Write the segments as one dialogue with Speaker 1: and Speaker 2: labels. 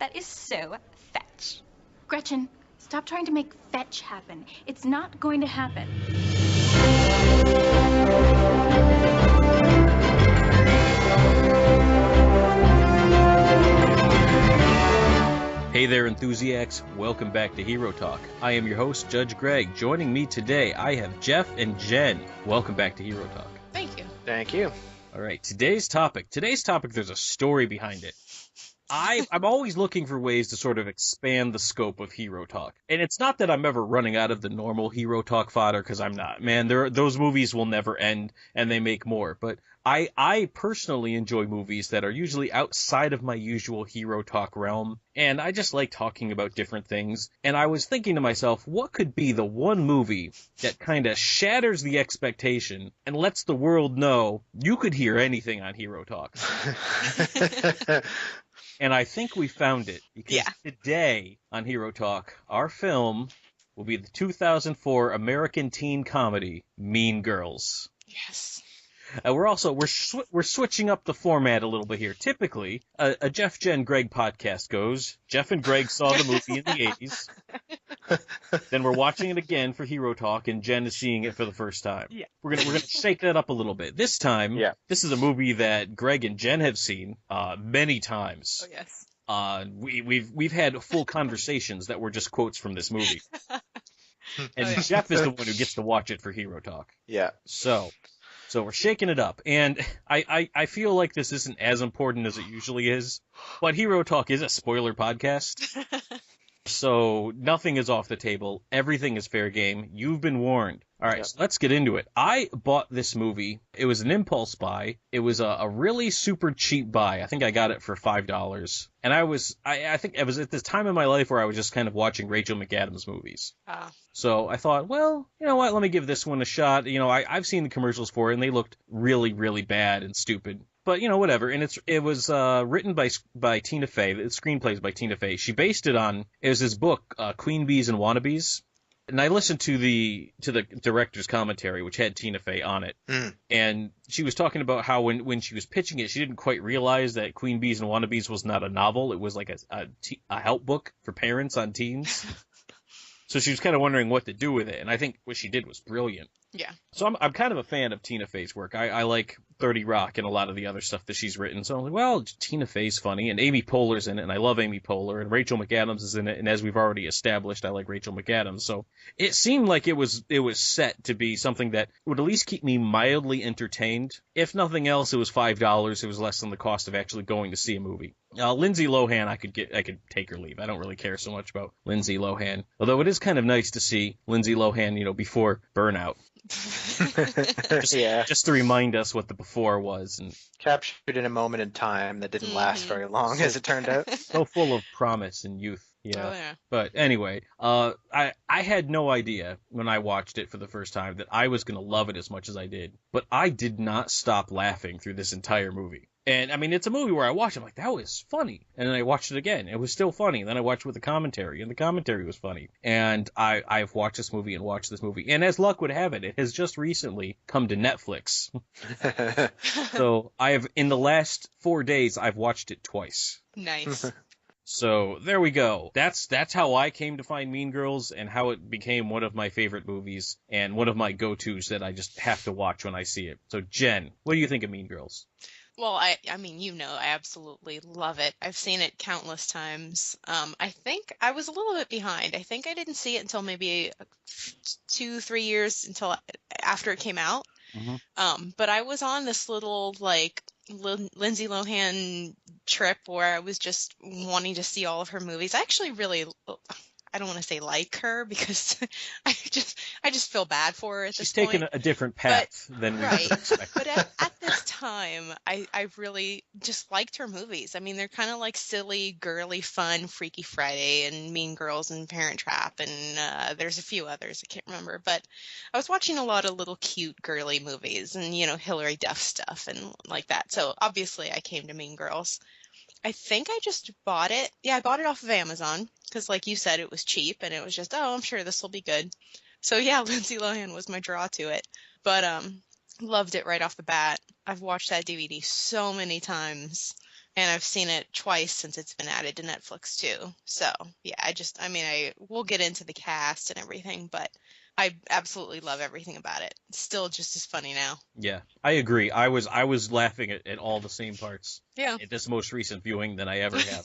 Speaker 1: That is so fetch.
Speaker 2: Gretchen, stop trying to make fetch happen. It's not going to happen.
Speaker 3: Hey there, Enthusiacs. Welcome back to Hero Talk. I am your host, Judge Greg. Joining me today, I have Jeff and Jen. Welcome back to Hero Talk.
Speaker 4: Thank you.
Speaker 5: Thank you.
Speaker 3: All right, today's topic, there's a story behind it. I'm always looking for ways to sort of expand the scope of Hero Talk. And it's not that I'm ever running out of the normal Hero Talk fodder, because I'm not. Man, those movies will never end, and they make more. But I personally enjoy movies that are usually outside of my usual Hero Talk realm, and I just like talking about different things. And I was thinking to myself, what could be the one movie that kind of shatters the expectation and lets the world know you could hear anything on Hero Talk? And I think we found it, because today on Hero Talk, our film will be the 2004 American teen comedy, Mean Girls.
Speaker 4: Yes.
Speaker 3: We're switching up the format a little bit here. Typically, a Jeff, Jen, Greg podcast goes, Jeff and Greg saw the movie in the 80s. Then we're watching it again for Hero Talk, and Jen is seeing it for the first time.
Speaker 4: Yeah.
Speaker 3: We're gonna shake that up a little bit. This time, This is a movie that Greg and Jen have seen many times.
Speaker 4: Oh yes.
Speaker 3: We've had full conversations that were just quotes from this movie. And Jeff is the one who gets to watch it for Hero Talk.
Speaker 5: Yeah.
Speaker 3: So we're shaking it up, and I feel like this isn't as important as it usually is, but Hero Talk is a spoiler podcast. So nothing is off the table. Everything is fair game. You've been warned. All right, So let's get into it. I bought this movie. It was an impulse buy. It was a really super cheap buy. I think I got it for $5. And I think it was at this time in my life where I was just kind of watching Rachel McAdams movies. So I thought, well, you know what? Let me give this one a shot. You know, I've seen the commercials for it, and they looked really, really bad and stupid. But, you know, whatever. And it was written by Tina Fey. The screenplay is by Tina Fey. She based it on, it was this book, Queen Bees and Wannabes. And I listened to the director's commentary, which had Tina Fey on it. And she was talking about how when she was pitching it, she didn't quite realize that Queen Bees and Wannabes was not a novel. It was like a help book for parents on teens. So she was kind of wondering what to do with it. And I think what she did was brilliant.
Speaker 4: Yeah.
Speaker 3: So I'm kind of a fan of Tina Fey's work. I like 30 Rock and a lot of the other stuff that she's written. So I'm like, well, Tina Fey's funny, and Amy Poehler's in it, and I love Amy Poehler, and Rachel McAdams is in it, and as we've already established, I like Rachel McAdams. So it seemed like it was set to be something that would at least keep me mildly entertained. If nothing else, it was $5. It was less than the cost of actually going to see a movie. Lindsay Lohan, I could take or leave. I don't really care so much about Lindsay Lohan. Although it is kind of nice to see Lindsay Lohan, you know, before Burnout. Just to remind us what the before was. And
Speaker 5: captured in a moment in time that didn't last very long, as it turned out.
Speaker 3: So full of promise and youth. Yeah.
Speaker 4: Oh, yeah.
Speaker 3: But anyway, I had no idea when I watched it for the first time that I was going to love it as much as I did. But I did not stop laughing through this entire movie. And, I mean, it's a movie where I watched it, I'm like, that was funny. And then I watched it again. It was still funny. And then I watched with the commentary, and the commentary was funny. And I've watched this movie and watched this movie. And as luck would have it, it has just recently come to Netflix. So in the last 4 days, I've watched it twice.
Speaker 4: Nice.
Speaker 3: So there we go. That's how I came to find Mean Girls, and how it became one of my favorite movies and one of my go-tos that I just have to watch when I see it. So Jen, what do you think of Mean Girls?
Speaker 4: Well, I mean, you know, I absolutely love it. I've seen it countless times. I think I was a little bit behind. I think I didn't see it until maybe 2-3 years until after it came out. Mm-hmm. But I was on this little, like, Lindsay Lohan trip where I was just wanting to see all of her movies. I actually really, I don't want to say like her, because I just feel bad for her at this point.
Speaker 3: She's taken a different path than we expected.
Speaker 4: But at this time, I really just liked her movies. I mean, they're kind of like silly, girly, fun, Freaky Friday and Mean Girls and Parent Trap, and there's a few others I can't remember. But I was watching a lot of little cute, girly movies and, you know, Hilary Duff stuff and like that. So obviously I came to Mean Girls. I think I just bought it. Yeah, I bought it off of Amazon because, like you said, it was cheap and it was just, oh, I'm sure this will be good. So yeah, Lindsay Lohan was my draw to it. But loved it right off the bat. I've watched that DVD so many times. And I've seen it twice since it's been added to Netflix too. So yeah, we'll get into the cast and everything, but I absolutely love everything about it. It's still just as funny now.
Speaker 3: Yeah, I agree. I was laughing at all the same parts
Speaker 4: Yeah.
Speaker 3: at this most recent viewing than I ever have.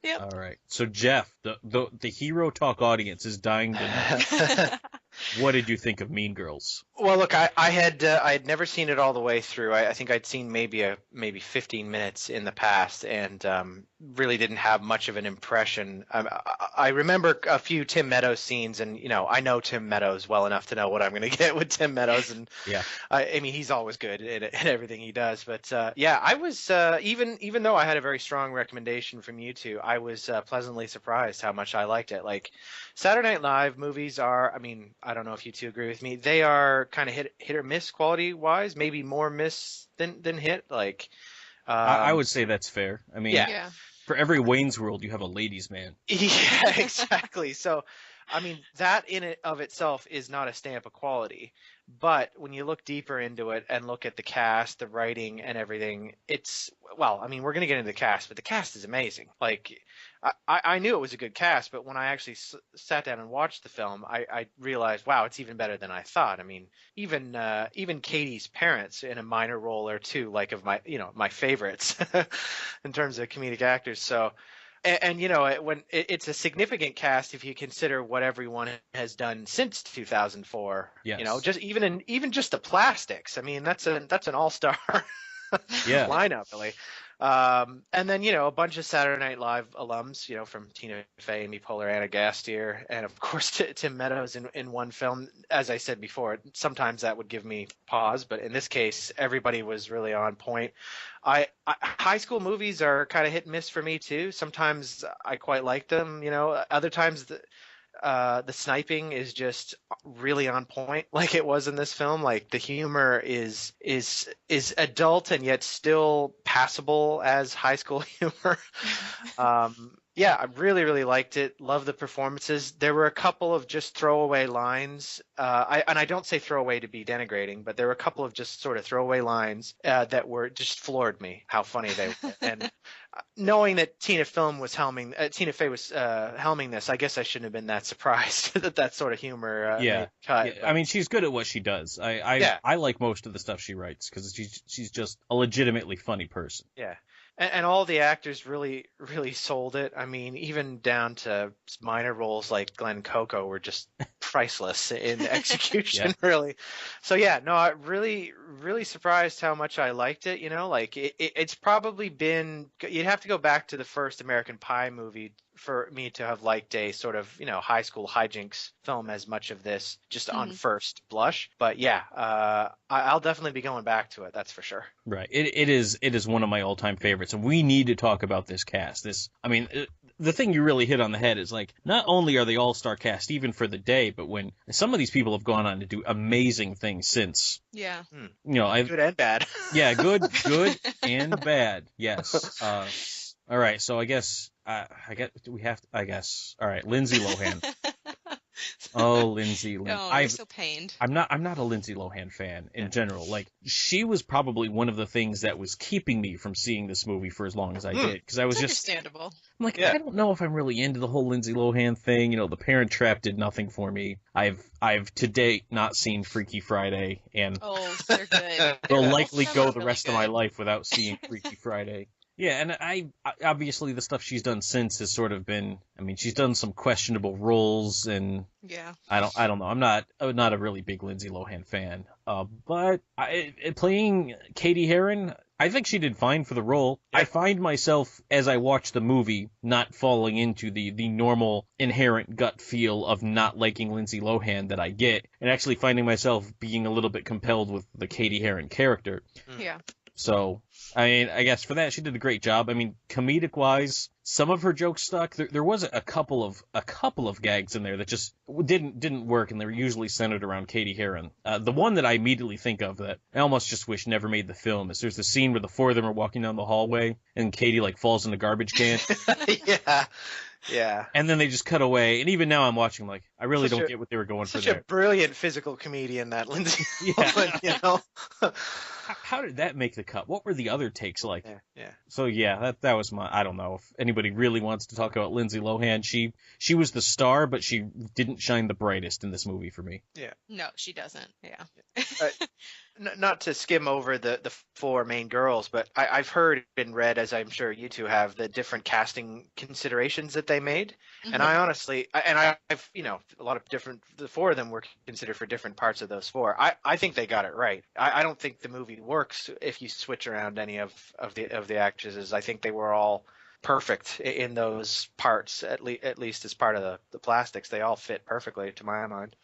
Speaker 4: Yep.
Speaker 3: All right. So Jeff, the Hero Talk audience is dying to know. What did you think of Mean Girls?
Speaker 5: Well, look, I had never seen it all the way through. I think I'd seen maybe 15 minutes in the past, and really didn't have much of an impression. I remember a few Tim Meadows scenes, and I know Tim Meadows well enough to know what I'm going to get with Tim Meadows, and
Speaker 3: Yeah.
Speaker 5: I mean he's always good at everything he does. But yeah, I was even though I had a very strong recommendation from you two, I was pleasantly surprised how much I liked it. Like Saturday Night Live movies are, I mean, I don't know if you two agree with me, they are kind of hit or miss quality wise, maybe more miss than hit. Like
Speaker 3: I would say that's fair. I mean,
Speaker 4: Yeah.
Speaker 3: for every Wayne's World, you have a ladies' man.
Speaker 5: Yeah, exactly. So, I mean, that in it of itself is not a stamp of quality. But when you look deeper into it and look at the cast, the writing, and everything, well, I mean, we're going to get into the cast, but the cast is amazing. Like, I knew it was a good cast, but when I actually sat down and watched the film, I realized, wow, it's even better than I thought. I mean, even Katie's parents in a minor role or two, like of my favorites in terms of comedic actors. So. And when it's a significant cast if you consider what everyone has done since 2004.
Speaker 3: Yes.
Speaker 5: Just even just the plastics. I mean, that's an all-star
Speaker 3: Yeah.
Speaker 5: lineup, really. And then a bunch of Saturday Night Live alums, from Tina Fey, Amy Poehler, Anna Gasteyer, and of course Tim Meadows in one film. As I said before, sometimes that would give me pause, but in this case, everybody was really on point. High school movies are kind of hit and miss for me too. Sometimes I quite like them, Other times the sniping is just really on point, like it was in this film. Like the humor is adult and yet still passable as high school humor. Yeah, I really, really liked it. Love the performances. There were a couple of just throwaway lines. I don't say throwaway to be denigrating, but there were a couple of just sort of throwaway lines that were just floored me. How funny they were. And knowing that Tina Fey was helming this, I guess I shouldn't have been that surprised that sort of humor.
Speaker 3: Yeah.
Speaker 5: Cut.
Speaker 3: Yeah. I mean, she's good at what she does. I like most of the stuff she writes because she's just a legitimately funny person.
Speaker 5: Yeah. And all the actors really, really sold it. I mean, even down to minor roles like Glenn Coco were just priceless in execution, really. So yeah, no, I really, really surprised how much I liked it. Like it's probably been. You'd have to go back to the first American Pie movie for me to have liked a sort of high school hijinks film as much of this, just on first blush. But yeah, I'll definitely be going back to it. That's for sure.
Speaker 3: Right. It is one of my all-time favorites, and we need to talk about this cast. The thing you really hit on the head is like, not only are they all-star cast even for the day, but when some of these people have gone on to do amazing things since.
Speaker 4: Yeah.
Speaker 5: Good and bad.
Speaker 3: Yeah, good and bad. Yes. All right. So I guess we have to. I guess. All right. Lindsay Lohan. Oh, Lindsay.
Speaker 4: Oh, I'm so pained.
Speaker 3: I'm not a Lindsay Lohan fan in general. Like, she was probably one of the things that was keeping me from seeing this movie for as long as I did, because I was
Speaker 4: understandable.
Speaker 3: I'm like, I don't know if I'm really into the whole Lindsay Lohan thing. The Parent Trap did nothing for me. I've to date not seen Freaky Friday, and
Speaker 4: they're good.
Speaker 3: will likely go the
Speaker 4: really
Speaker 3: rest
Speaker 4: good.
Speaker 3: of my life without seeing Freaky Friday. Yeah, and I obviously the stuff she's done since has sort of been. I mean, she's done some questionable roles, and I don't know. I'm not a really big Lindsay Lohan fan. But playing Katie Heron, I think she did fine for the role. I find myself as I watch the movie not falling into the normal inherent gut feel of not liking Lindsay Lohan that I get, and actually finding myself being a little bit compelled with the Katie Heron character.
Speaker 4: Yeah.
Speaker 3: So, I mean, I guess for that, she did a great job. I mean, comedic-wise, some of her jokes stuck. There was a couple of gags in there that just didn't work, and they were usually centered around Katie Heron. The one that I immediately think of that I almost just wish never made the film is there's the scene where the four of them are walking down the hallway, and Katie, falls in a garbage can.
Speaker 5: Yeah.
Speaker 3: And then they just cut away, and even now I'm watching, I really
Speaker 5: Such
Speaker 3: don't
Speaker 5: a-
Speaker 3: get what they were going for
Speaker 5: Such a
Speaker 3: there.
Speaker 5: brilliant physical comedian, that Lindsay
Speaker 3: Yeah.
Speaker 5: Lohan, you know.
Speaker 3: How did that make the cut? What were the other takes like?
Speaker 5: Yeah.
Speaker 3: So yeah, that was my. I don't know if anybody really wants to talk about Lindsay Lohan. She was the star, but she didn't shine the brightest in this movie for me.
Speaker 4: No, she doesn't. Yeah.
Speaker 5: Not to skim over the four main girls, but I've heard and read, as I'm sure you two have, the different casting considerations that they made. And I honestly, I've, a lot of different, the four of them were considered for different parts of those four. I think they got it right. I don't think the movie works if you switch around any of the actresses. I think they were all perfect in those parts, at least as part of the plastics. They all fit perfectly, to my mind.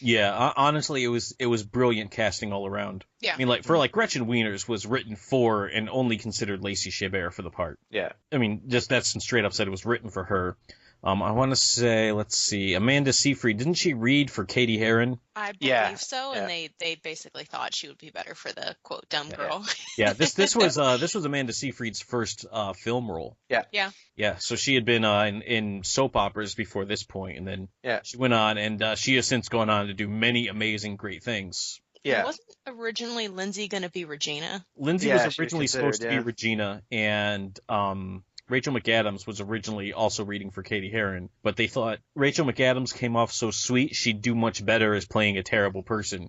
Speaker 3: Yeah, honestly, it was brilliant casting all around.
Speaker 4: Yeah.
Speaker 3: I mean, like Gretchen Wieners was written for and only considered Lacey Chabert for the part.
Speaker 5: Yeah.
Speaker 3: I mean, just that's straight up said it was written for her. I want to say, let's see, Amanda Seyfried, didn't she read for Katie Heron?
Speaker 4: I believe
Speaker 5: Yeah,
Speaker 4: so,
Speaker 5: yeah.
Speaker 4: and they basically thought she would be better for the quote dumb girl.
Speaker 3: Yeah, this was Amanda Seyfried's first film role.
Speaker 5: Yeah.
Speaker 4: Yeah.
Speaker 3: Yeah, so she had been in soap operas before this point, and then she went on, and she has since gone on to do many amazing, great things.
Speaker 5: Yeah.
Speaker 4: Wasn't originally Lindsay going to be Regina?
Speaker 3: Lindsay
Speaker 5: Yeah,
Speaker 3: was
Speaker 5: she was
Speaker 3: originally supposed to be
Speaker 5: considered,
Speaker 3: Regina, and Rachel McAdams was originally also reading for Katie Heron, but they thought Rachel McAdams came off so sweet, she'd do much better as playing a terrible person.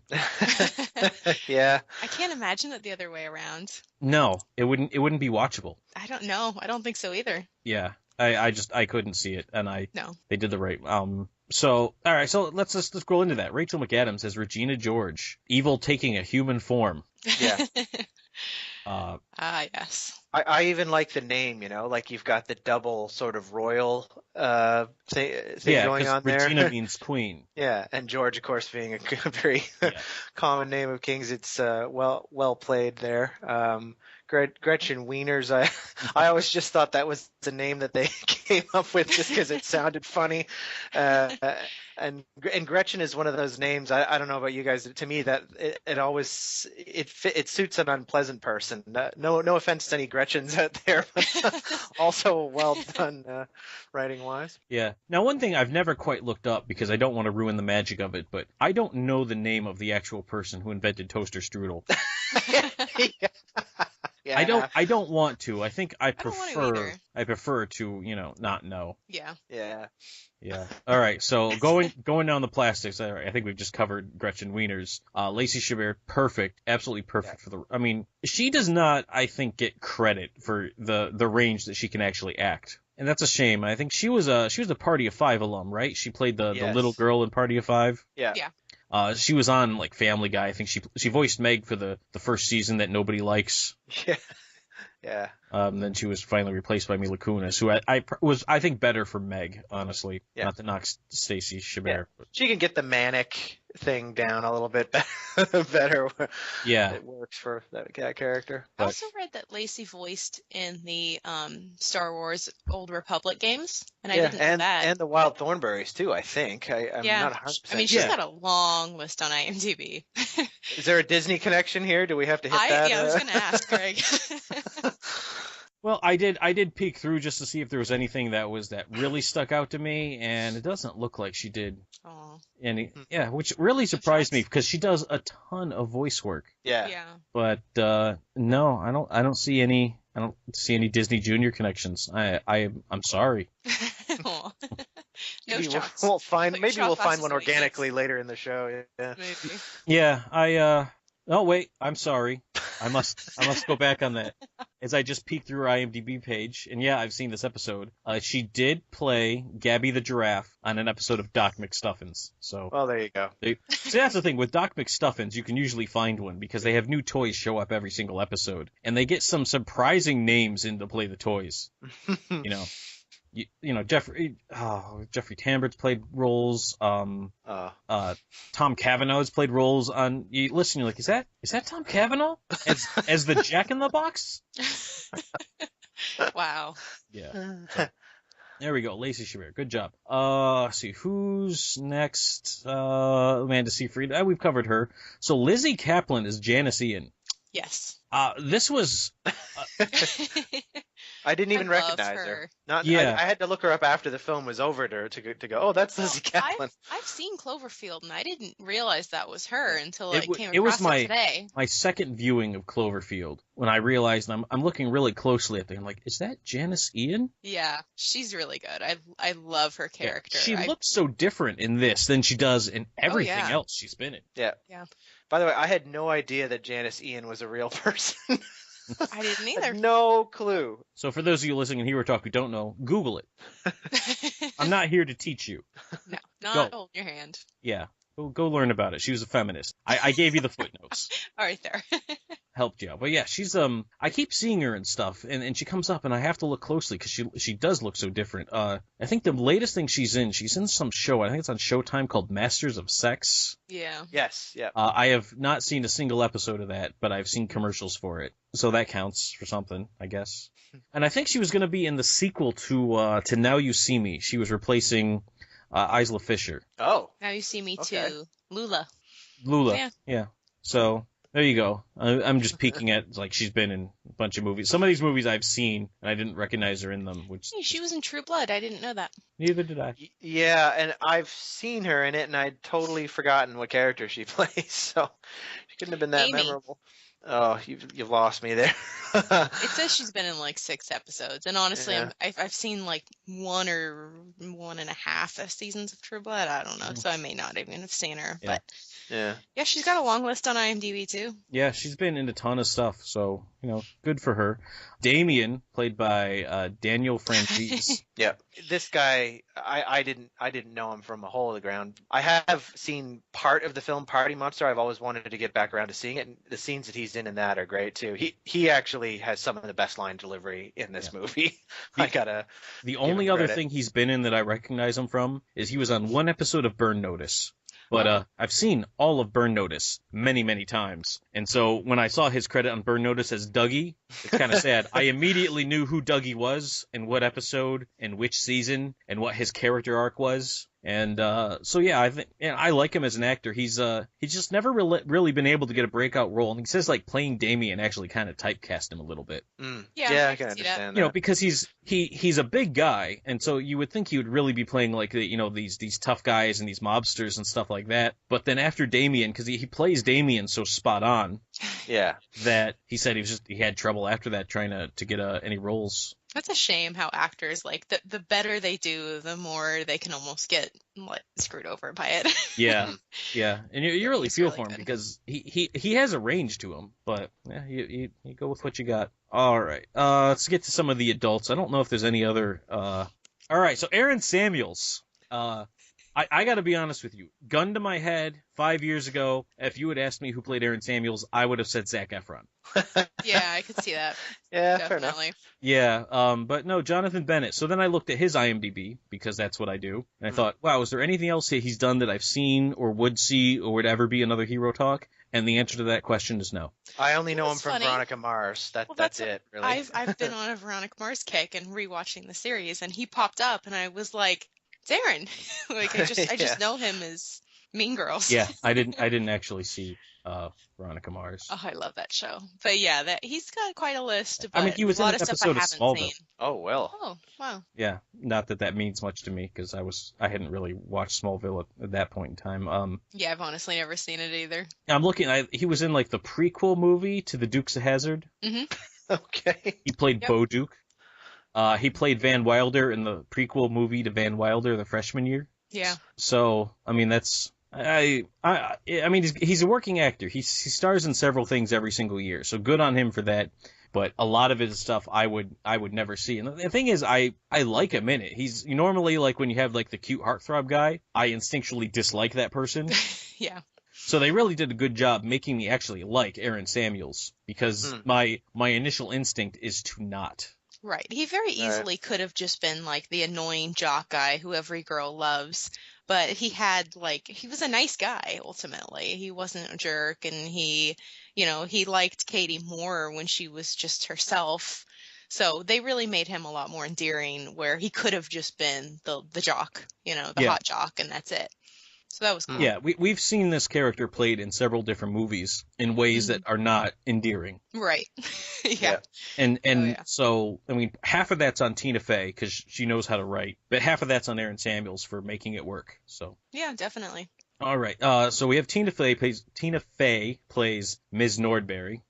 Speaker 5: Yeah.
Speaker 4: I can't imagine it the other way around.
Speaker 3: No, it wouldn't be watchable.
Speaker 4: I don't know. I don't think so either.
Speaker 3: Yeah. I couldn't see it, and
Speaker 4: No.
Speaker 3: they did the right. So all right, so let's go into that. Rachel McAdams as Regina George, evil taking a human form.
Speaker 5: Yeah.
Speaker 4: Yes.
Speaker 5: I even like the name, like you've got the double sort of royal thing
Speaker 3: Yeah,
Speaker 5: going on there.
Speaker 3: Regina means queen.
Speaker 5: Yeah, and George, of course, being a very common name of kings, it's well played there. Gretchen Wieners, I always just thought that was the name that they came up with just because it sounded funny. And Gretchen is one of those names. I don't know about you guys. To me, that it always it suits an unpleasant person. No offense to any Gretchens out there, but also well done writing wise.
Speaker 3: Yeah. Now, one thing I've never quite looked up because I don't want to ruin the magic of it, but I don't know the name of the actual person who invented toaster strudel.
Speaker 5: Yeah.
Speaker 3: I don't want to. I think I
Speaker 4: don't want to either.
Speaker 3: prefer to, not know.
Speaker 4: Yeah.
Speaker 5: Yeah.
Speaker 3: Yeah. All right. So going down the plastics. All right, I think we've just covered Gretchen Wieners. Lacey Chabert, perfect, absolutely perfect for the. I mean, she does not, I think, get credit for the range that she can actually act, and that's a shame. I think she was a Party of Five alum, right? She played the little girl in Party of Five.
Speaker 5: Yeah.
Speaker 4: Yeah.
Speaker 3: She was on like Family Guy. I think she voiced Meg for the first season that nobody likes.
Speaker 5: Yeah. Yeah.
Speaker 3: Then she was finally replaced by Mila Kunis, who I was, I think, better for Meg, honestly.
Speaker 5: Yeah.
Speaker 3: Not to knock Stacey Chabert.
Speaker 5: Yeah. She can get the manic thing down a little bit better.
Speaker 3: Yeah.
Speaker 5: It works for that character.
Speaker 4: I also read that Lacey voiced in the Star Wars Old Republic games, and I didn't know that.
Speaker 5: And the Wild Thornberries too, I think. I'm not 100%.
Speaker 4: I mean, she's got a long list on IMDb.
Speaker 5: Is there a Disney connection here? Do we have to hit that?
Speaker 4: Yeah, I was going to ask, Greg.
Speaker 3: Well, I did peek through just to see if there was anything that really stuck out to me, and it doesn't look like she did
Speaker 4: Oh.
Speaker 3: any. Yeah, which really surprised me because she does a ton of voice work.
Speaker 5: Yeah.
Speaker 4: Yeah.
Speaker 3: But no, I don't see any. I don't see any Disney Junior connections. I'm sorry.
Speaker 4: Aw. No
Speaker 5: Maybe
Speaker 4: shots.
Speaker 5: we'll find
Speaker 4: Put
Speaker 5: maybe
Speaker 4: shot
Speaker 5: we'll find
Speaker 4: glasses
Speaker 5: one
Speaker 4: away, kids.
Speaker 5: organically later in the show. Yeah.
Speaker 4: Maybe.
Speaker 3: Yeah, Oh wait, I'm sorry. I must go back on that. As I just peeked through her IMDb page, and yeah, I've seen this episode. She did play Gabby the giraffe on an episode of Doc McStuffins. So,
Speaker 5: Well, there you go.
Speaker 3: so that's the thing with Doc McStuffins, you can usually find one because they have new toys show up every single episode, and they get some surprising names in to play the toys. Jeffrey Tambor's played roles. Tom Cavanaugh's played roles on. You listen, you're like, is that Tom Cavanaugh as the Jack in the Box?
Speaker 4: Wow.
Speaker 3: Yeah. So, there we go, Lacey Chabert. Good job. Let's see who's next. Amanda Seyfried. We've covered her. So Lizzie Kaplan is Janice Ian.
Speaker 4: Yes.
Speaker 3: This was.
Speaker 5: I didn't even
Speaker 4: love
Speaker 5: recognize her.
Speaker 4: her.
Speaker 5: Not.
Speaker 3: Yeah.
Speaker 5: I had to look her up after the film was over to go. Oh, that's Lizzie Kaplan.
Speaker 4: I've seen Cloverfield, and I didn't realize that was her until I came
Speaker 3: It was
Speaker 4: across it today.
Speaker 3: my second viewing of Cloverfield when I realized I'm looking really closely at them. I'm like, is that Janice Ian?
Speaker 4: Yeah, she's really good. I love her character.
Speaker 3: She looks so different in this than she does in everything
Speaker 4: yeah.
Speaker 3: else she's been in.
Speaker 5: Yeah.
Speaker 4: Yeah.
Speaker 5: By the way, I had no idea that Janice Ian was a real person.
Speaker 4: I didn't
Speaker 5: I
Speaker 4: either.
Speaker 5: had no clue.
Speaker 3: So for those of you listening in Hero Talk who don't know, Google it. I'm not here to teach you.
Speaker 4: No, not holding your hand.
Speaker 3: Yeah, go learn about it. She was a feminist. I gave you the footnotes.
Speaker 4: All right, there.
Speaker 3: Helped you out. But yeah, she's I keep seeing her and stuff, and she comes up, and I have to look closely because she does look so different. I think the latest thing she's in some show. I think it's on Showtime called Masters of Sex.
Speaker 4: Yeah.
Speaker 5: Yes. Yeah.
Speaker 3: I have not seen a single episode of that, but I've seen commercials for it, so that counts for something, I guess. And I think she was going to be in the sequel to Now You See Me. She was replacing Isla Fisher.
Speaker 5: Oh.
Speaker 4: Now you see me
Speaker 5: Okay.
Speaker 4: too, Lula.
Speaker 3: Lula. Yeah. So there you go. I'm just peeking at like she's been in a bunch of movies. Some of these movies I've seen and I didn't recognize her in them, which
Speaker 4: Hey, she was in True Blood. I didn't know that.
Speaker 3: neither did I.
Speaker 5: Yeah, and I've seen her in it, and I'd totally forgotten what character she plays. So she couldn't have been that
Speaker 4: Amy.
Speaker 5: memorable. Oh, you've lost me there.
Speaker 4: It says she's been in like 6 episodes, and honestly,
Speaker 5: Yeah.
Speaker 4: I've seen like 1 or 1.5 seasons of True Blood. I don't know, so I may not even have seen her.
Speaker 3: Yeah.
Speaker 4: But
Speaker 5: Yeah.
Speaker 4: yeah, she's got a long list on IMDb too.
Speaker 3: Yeah, she's been in a ton of stuff, so good for her. Damien, played by Daniel Franzese.
Speaker 5: Yeah. This guy, I didn't know him from a hole in the ground. I have seen part of the film Party Monster. I've always wanted to get back around to seeing it, and the scenes that he's in that are great too. He actually has some of the best line delivery in this movie.
Speaker 3: The only
Speaker 5: him
Speaker 3: other
Speaker 5: credit.
Speaker 3: thing he's been in that I recognize him from is he was on one episode of Burn Notice. But I've seen all of Burn Notice many, many times. And so when I saw his credit on Burn Notice as Dougie, it's kind of sad. I immediately knew who Dougie was and what episode and which season and what his character arc was. And so yeah, I think I like him as an actor. He's just never really been able to get a breakout role. And he says like playing Damien actually kind of typecast him a little bit.
Speaker 4: Yeah,
Speaker 5: I can
Speaker 4: see that.
Speaker 5: understand that.
Speaker 3: Because he's a big guy, and so you would think he would really be playing like these tough guys and these mobsters and stuff like that. But then after Damien, because he plays Damien so spot on
Speaker 5: Yeah.
Speaker 3: that he said he had trouble after that trying to get any roles.
Speaker 4: That's a shame how actors like the better they do, the more they can almost get like screwed over by it.
Speaker 3: Yeah, yeah, and you really
Speaker 4: He's
Speaker 3: feel
Speaker 4: really
Speaker 3: for him
Speaker 4: good.
Speaker 3: because he has a range to him. But yeah, you go with what you got. All right, let's get to some of the adults. I don't know if there's any other. All right, so Aaron Samuels. I got to be honest with you. Gun to my head, 5 years ago, if you had asked me who played Aaron Samuels, I would have said Zac Efron.
Speaker 4: Yeah, I could see that.
Speaker 5: Yeah, fair enough.
Speaker 4: Definitely.
Speaker 3: Yeah, but no, Jonathan Bennett. So then I looked at his IMDb, because that's what I do, and I thought, wow, is there anything else he's done that I've seen or would see or would ever be another Hero Talk? And the answer to that question is no.
Speaker 5: I only know him
Speaker 4: That's
Speaker 5: from
Speaker 4: funny.
Speaker 5: Veronica Mars.
Speaker 4: Well,
Speaker 5: That's it, really.
Speaker 4: I've been on a Veronica Mars kick and rewatching the series, and he popped up, and I was like, it's Aaron. Like I just
Speaker 5: Yeah.
Speaker 4: know him as Mean Girls.
Speaker 3: Yeah, I didn't actually see Veronica Mars.
Speaker 4: Oh, I love that show. But yeah, that he's got quite a list. But
Speaker 3: I mean, he was
Speaker 4: a
Speaker 3: in
Speaker 4: lot
Speaker 3: an
Speaker 4: of stuff I
Speaker 3: episode of
Speaker 4: haven't
Speaker 3: Smallville.
Speaker 4: seen.
Speaker 5: Oh, well.
Speaker 4: Oh, wow.
Speaker 3: Yeah, not that means much to me because I hadn't really watched Smallville at that point in time.
Speaker 4: Yeah, I've honestly never seen it either.
Speaker 3: I'm looking. He was in like the prequel movie to the Dukes of Hazzard.
Speaker 5: Okay.
Speaker 3: He played
Speaker 4: Yep.
Speaker 3: Bo Duke. He played Van Wilder in the prequel movie to Van Wilder the freshman year.
Speaker 4: Yeah.
Speaker 3: So I mean that's I mean he's a working actor. He stars in several things every single year. So good on him for that. But a lot of his stuff I would never see. And the thing is, I like him in it. He's normally like when you have like the cute heartthrob guy, I instinctually dislike that person.
Speaker 4: Yeah.
Speaker 3: So they really did a good job making me actually like Aaron Samuels because my initial instinct is to not.
Speaker 4: Right. He very
Speaker 5: Right.
Speaker 4: easily could have just been like the annoying jock guy who every girl loves. But he was a nice guy ultimately. He wasn't a jerk, and he liked Katie more when she was just herself. So they really made him a lot more endearing where he could have just been the jock, the
Speaker 3: Yeah.
Speaker 4: hot jock, and that's it. So that was cool.
Speaker 3: Yeah, we've seen this character played in several different movies in ways that are not endearing.
Speaker 4: Right. Yeah.
Speaker 3: And
Speaker 4: yeah.
Speaker 3: so, I mean, half of that's on Tina Fey because she knows how to write, but half of that's on Aaron Samuels for making it work. So
Speaker 4: Yeah, definitely.
Speaker 3: all right. So we have Tina Fey plays Ms. Nordberry.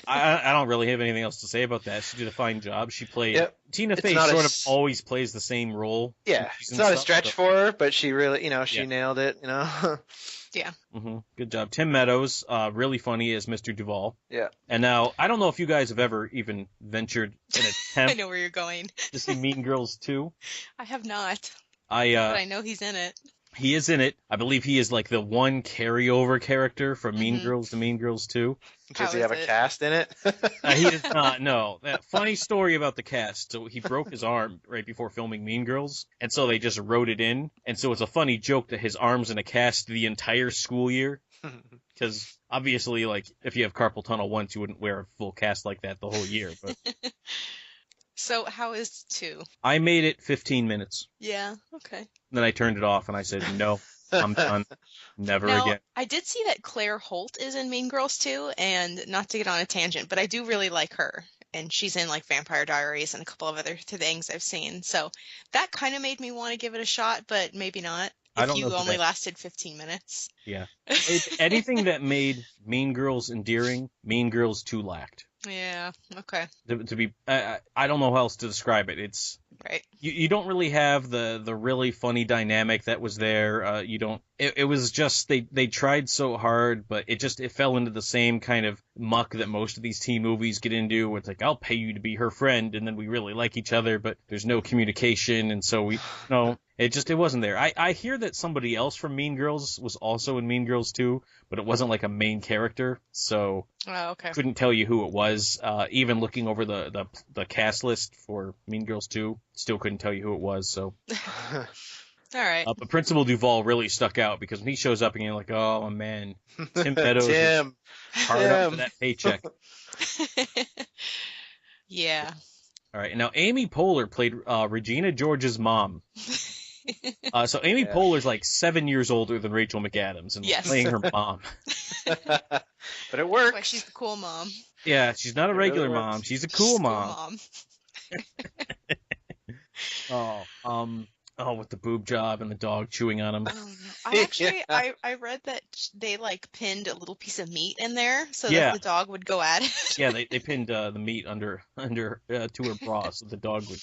Speaker 3: I don't really have anything else to say about that. She did a fine job. She played Tina Fey sort of always plays the same role.
Speaker 5: Yeah, it's not a stretch for her, but she really, she nailed it.
Speaker 4: Yeah.
Speaker 3: Good job. Tim Meadows, really funny as Mr. Duvall.
Speaker 5: Yeah.
Speaker 3: And now I don't know if you guys have ever even ventured an attempt.
Speaker 4: I know where you're going.
Speaker 3: To see Mean Girls 2.
Speaker 4: I have not.
Speaker 3: But
Speaker 4: I know he's in it.
Speaker 3: He is in it. I believe he is like the one carryover character from Mean Girls to Mean Girls 2.
Speaker 5: Does he have a cast in it?
Speaker 3: He does not, no. Funny story about the cast. So he broke his arm right before filming Mean Girls, and so they just wrote it in. And so it's a funny joke that his arm's in a cast the entire school year. Because obviously, like, if you have carpal tunnel once, you wouldn't wear a full cast like that the whole year. But
Speaker 4: So how is 2?
Speaker 3: I made it 15 minutes.
Speaker 4: Yeah, okay.
Speaker 3: Then I turned it off and I said, no, I'm done. Never again.
Speaker 4: I did see that Claire Holt is in Mean Girls 2, and not to get on a tangent, but I do really like her. And she's in like Vampire Diaries and a couple of other things I've seen. So that kind of made me want to give it a shot, but maybe not. If you only lasted 15 minutes.
Speaker 3: Yeah. Anything that made Mean Girls endearing, Mean Girls 2 lacked.
Speaker 4: Yeah, okay.
Speaker 3: To be, I don't know how else to describe it. It's
Speaker 4: right.
Speaker 3: You don't really have the really funny dynamic that was there. You don't. It was just they tried so hard, but it fell into the same kind of muck that most of these teen movies get into. Where it's like, I'll pay you to be her friend, and then we really like each other, but there's no communication, and so it wasn't there. I hear that somebody else from Mean Girls was also in Mean Girls 2, but it wasn't like a main character, so
Speaker 4: okay.
Speaker 3: Couldn't tell you who it was. Even looking over the cast list for Mean Girls 2, still couldn't tell you who it was. So,
Speaker 4: all right.
Speaker 3: But Principal Duvall really stuck out because when he shows up and you're like, oh man, Tim Meadows is hard up for that paycheck.
Speaker 4: Yeah.
Speaker 3: All right, and now Amy Poehler played Regina George's mom. So Amy Poehler's like 7 years older than Rachel McAdams and was playing her mom.
Speaker 5: But it works.
Speaker 4: Like she's the cool mom.
Speaker 3: Yeah, she's not a regular mom. She's a cool mom. With the boob job and the dog chewing on him.
Speaker 4: I read that they like pinned a little piece of meat in there so that the dog would go at it.
Speaker 3: Yeah, they pinned the meat under to her bra so the dog would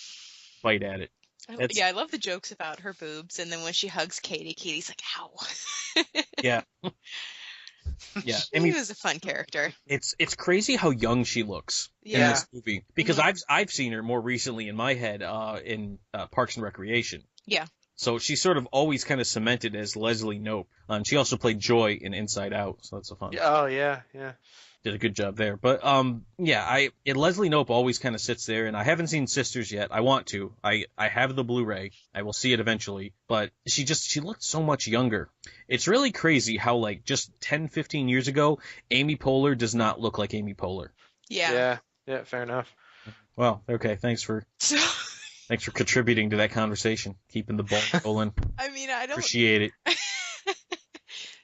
Speaker 3: bite at it.
Speaker 4: I love the jokes about her boobs, and then when she hugs Katie, Katie's like, "Ow."
Speaker 3: Yeah. Yeah,
Speaker 4: I mean, he was a fun character.
Speaker 3: It's crazy how young she looks in this movie because I've seen her more recently in my head in Parks and Recreation.
Speaker 4: Yeah. So
Speaker 3: she's sort of always kind of cemented as Leslie Knope. She also played Joy in Inside Out, so that's a fun.
Speaker 5: Oh yeah.
Speaker 3: Did a good job there. But Leslie Knope always kind of sits there, and I haven't seen Sisters yet. I want to. I have the Blu-ray. I will see it eventually. But she looked so much younger. It's really crazy how like just 10, 15 years ago, Amy Poehler does not look like Amy Poehler.
Speaker 5: Yeah, fair enough.
Speaker 3: Well, okay, thanks for contributing to that conversation, keeping the ball rolling.
Speaker 4: I mean, I don't
Speaker 3: appreciate it.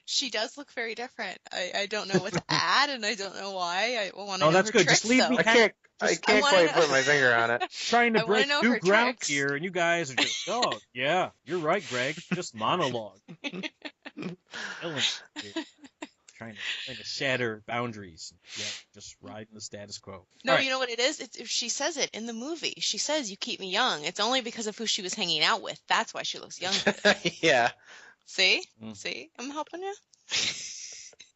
Speaker 4: She does look very different. I don't know what to add, and I don't know why. I want to know
Speaker 3: that's
Speaker 4: her
Speaker 3: good.
Speaker 4: tricks,
Speaker 3: Just leave
Speaker 4: though.
Speaker 3: me.
Speaker 5: I can't quite put my finger on it.
Speaker 3: Trying to break new ground
Speaker 4: tricks.
Speaker 3: here, and you guys are just, oh, yeah, you're right, Greg. Just monologue. Trying to shatter boundaries. Yeah, just riding the status quo.
Speaker 4: No, you know what it is? If she says it in the movie. She says, "You keep me young." It's only because of who she was hanging out with. That's why she looks young.
Speaker 5: Yeah.
Speaker 4: See? See? I'm helping you.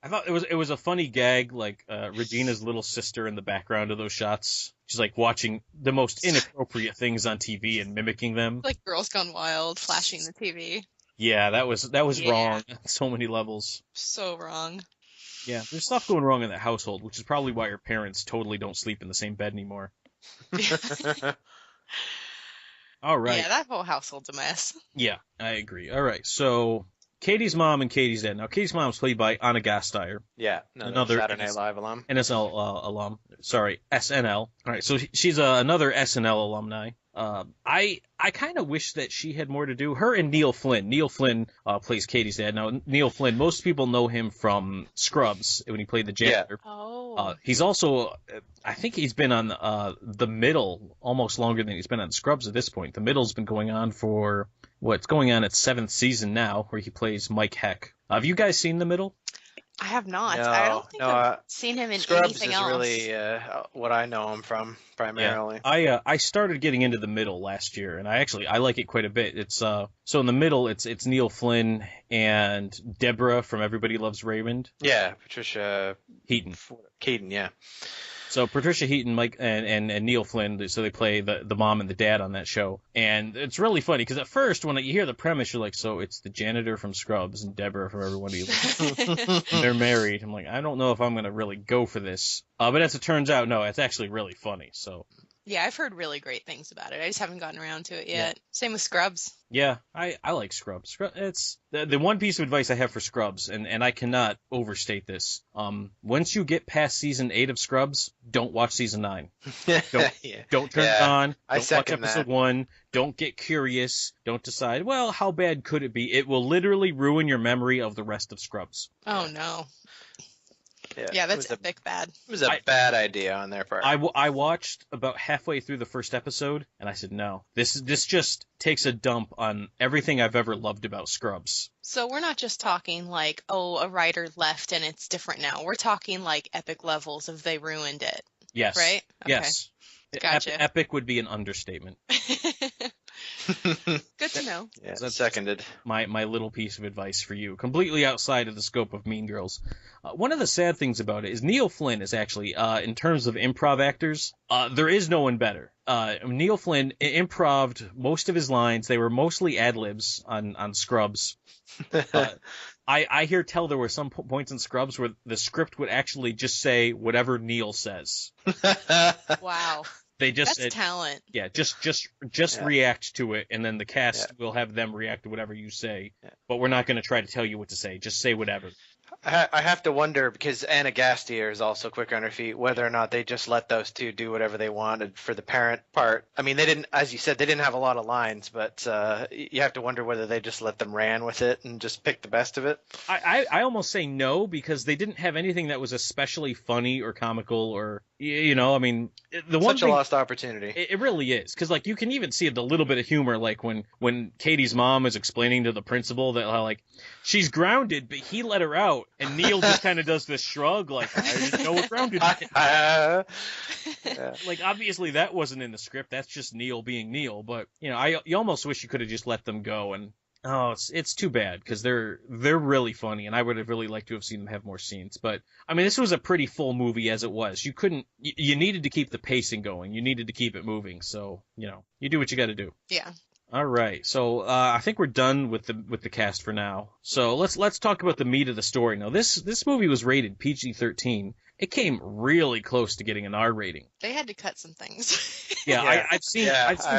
Speaker 3: I thought it was a funny gag, like Regina's little sister in the background of those shots. She's like watching the most inappropriate things on TV and mimicking them.
Speaker 4: Like Girls Gone Wild, flashing the TV.
Speaker 3: Yeah, that was wrong on so many levels.
Speaker 4: So wrong.
Speaker 3: Yeah, there's stuff going wrong in that household, which is probably why her parents totally don't sleep in the same bed anymore. All right.
Speaker 4: Yeah, that whole household's a mess.
Speaker 3: Yeah, I agree. All right, so Katie's mom and Katie's dad. Now, Katie's mom is played by Anna Gasteyer.
Speaker 5: Yeah, another Saturday Night Live alum.
Speaker 3: NSL alum. Sorry, SNL. All right, so she's another SNL alumni. I kind of wish that she had more to do. Her and Neil Flynn. Neil Flynn plays Katie's dad. Now, Neil Flynn, most people know him from Scrubs when he played the janitor.
Speaker 4: Yeah. Oh.
Speaker 3: He's also, I think he's been on The Middle almost longer than he's been on Scrubs at this point. The Middle's been going on for, it's going on its 7th season now, where he plays Mike Heck. Have you guys seen The Middle?
Speaker 4: I have not.
Speaker 5: No,
Speaker 4: I don't think I've seen him in
Speaker 5: Scrubs
Speaker 4: anything
Speaker 5: is
Speaker 4: else.
Speaker 5: really what I know him from primarily.
Speaker 3: Yeah. I started getting into The Middle last year, and I like it quite a bit. It's so in The Middle, it's Neil Flynn and Deborah from Everybody Loves Raymond.
Speaker 5: Yeah, Patricia
Speaker 3: Keaton,
Speaker 5: yeah.
Speaker 3: So Patricia Heaton, Mike, and Neil Flynn, so they play the mom and the dad on that show. And it's really funny, because at first, when you hear the premise, you're like, so it's the janitor from Scrubs and Deborah from Everybody. They're married. I'm like, I don't know if I'm going to really go for this. But as it turns out, no, it's actually really funny, so...
Speaker 4: Yeah, I've heard really great things about it. I just haven't gotten around to it yet. Yeah. Same with Scrubs.
Speaker 3: Yeah, I like Scrubs. It's the one piece of advice I have for Scrubs, and I cannot overstate this. Once you get past season 8 of Scrubs, don't watch season 9. Don't turn it on. Don't watch episode 1. Don't get curious. Don't decide, well, how bad could it be? It will literally ruin your memory of the rest of Scrubs.
Speaker 4: Oh, no. Yeah, that's epic bad.
Speaker 5: It was a bad idea on their part.
Speaker 3: I watched about halfway through the first episode, and I said, no, this just takes a dump on everything I've ever loved about Scrubs.
Speaker 4: So we're not just talking like, oh, a writer left and it's different now. We're talking like epic levels of they ruined it.
Speaker 3: Yes.
Speaker 4: Right? Okay.
Speaker 3: Yes.
Speaker 4: Gotcha.
Speaker 3: Epic would be an understatement.
Speaker 4: Good to know.
Speaker 5: Yeah, that's seconded.
Speaker 3: My little piece of advice for you, completely outside of the scope of Mean Girls. One of the sad things about it is Neil Flynn is actually, in terms of improv actors, there is no one better. Neil Flynn improved most of his lines. They were mostly ad-libs on Scrubs. I hear tell there were some points in Scrubs where the script would actually just say whatever Neil says.
Speaker 4: Wow.
Speaker 3: That's
Speaker 4: talent.
Speaker 3: Yeah, just react to it, and then the cast will have them react to whatever you say. Yeah. But we're not going to try to tell you what to say. Just say whatever.
Speaker 5: I have to wonder, because Anna Gasteyer is also quick on her feet, whether or not they just let those two do whatever they wanted for the parent part. I mean, they didn't, as you said, they didn't have a lot of lines, but you have to wonder whether they just let them ran with it and just pick the best of it.
Speaker 3: I almost say no, because they didn't have anything that was especially funny or comical or, I mean, the one
Speaker 5: Such a lost opportunity.
Speaker 3: It really is, because like you can even see a little bit of humor, like when Katie's mom is explaining to the principal that how like she's grounded, but he let her out. And Neil just kind of does this shrug, like, I didn't know what grounded meant. Like, obviously that wasn't in the script. That's just Neil being Neil. But, you almost wish you could have just let them go. And, it's too bad, because they're really funny. And I would have really liked to have seen them have more scenes. But, I mean, this was a pretty full movie as it was. You needed to keep the pacing going. You needed to keep it moving. So, you do what you got to do.
Speaker 4: Yeah.
Speaker 3: All right, so I think we're done with the cast for now. So let's talk about the meat of the story. Now, this movie was rated PG-13. It came really close to getting an R rating.
Speaker 4: They had to cut some things.
Speaker 3: I've seen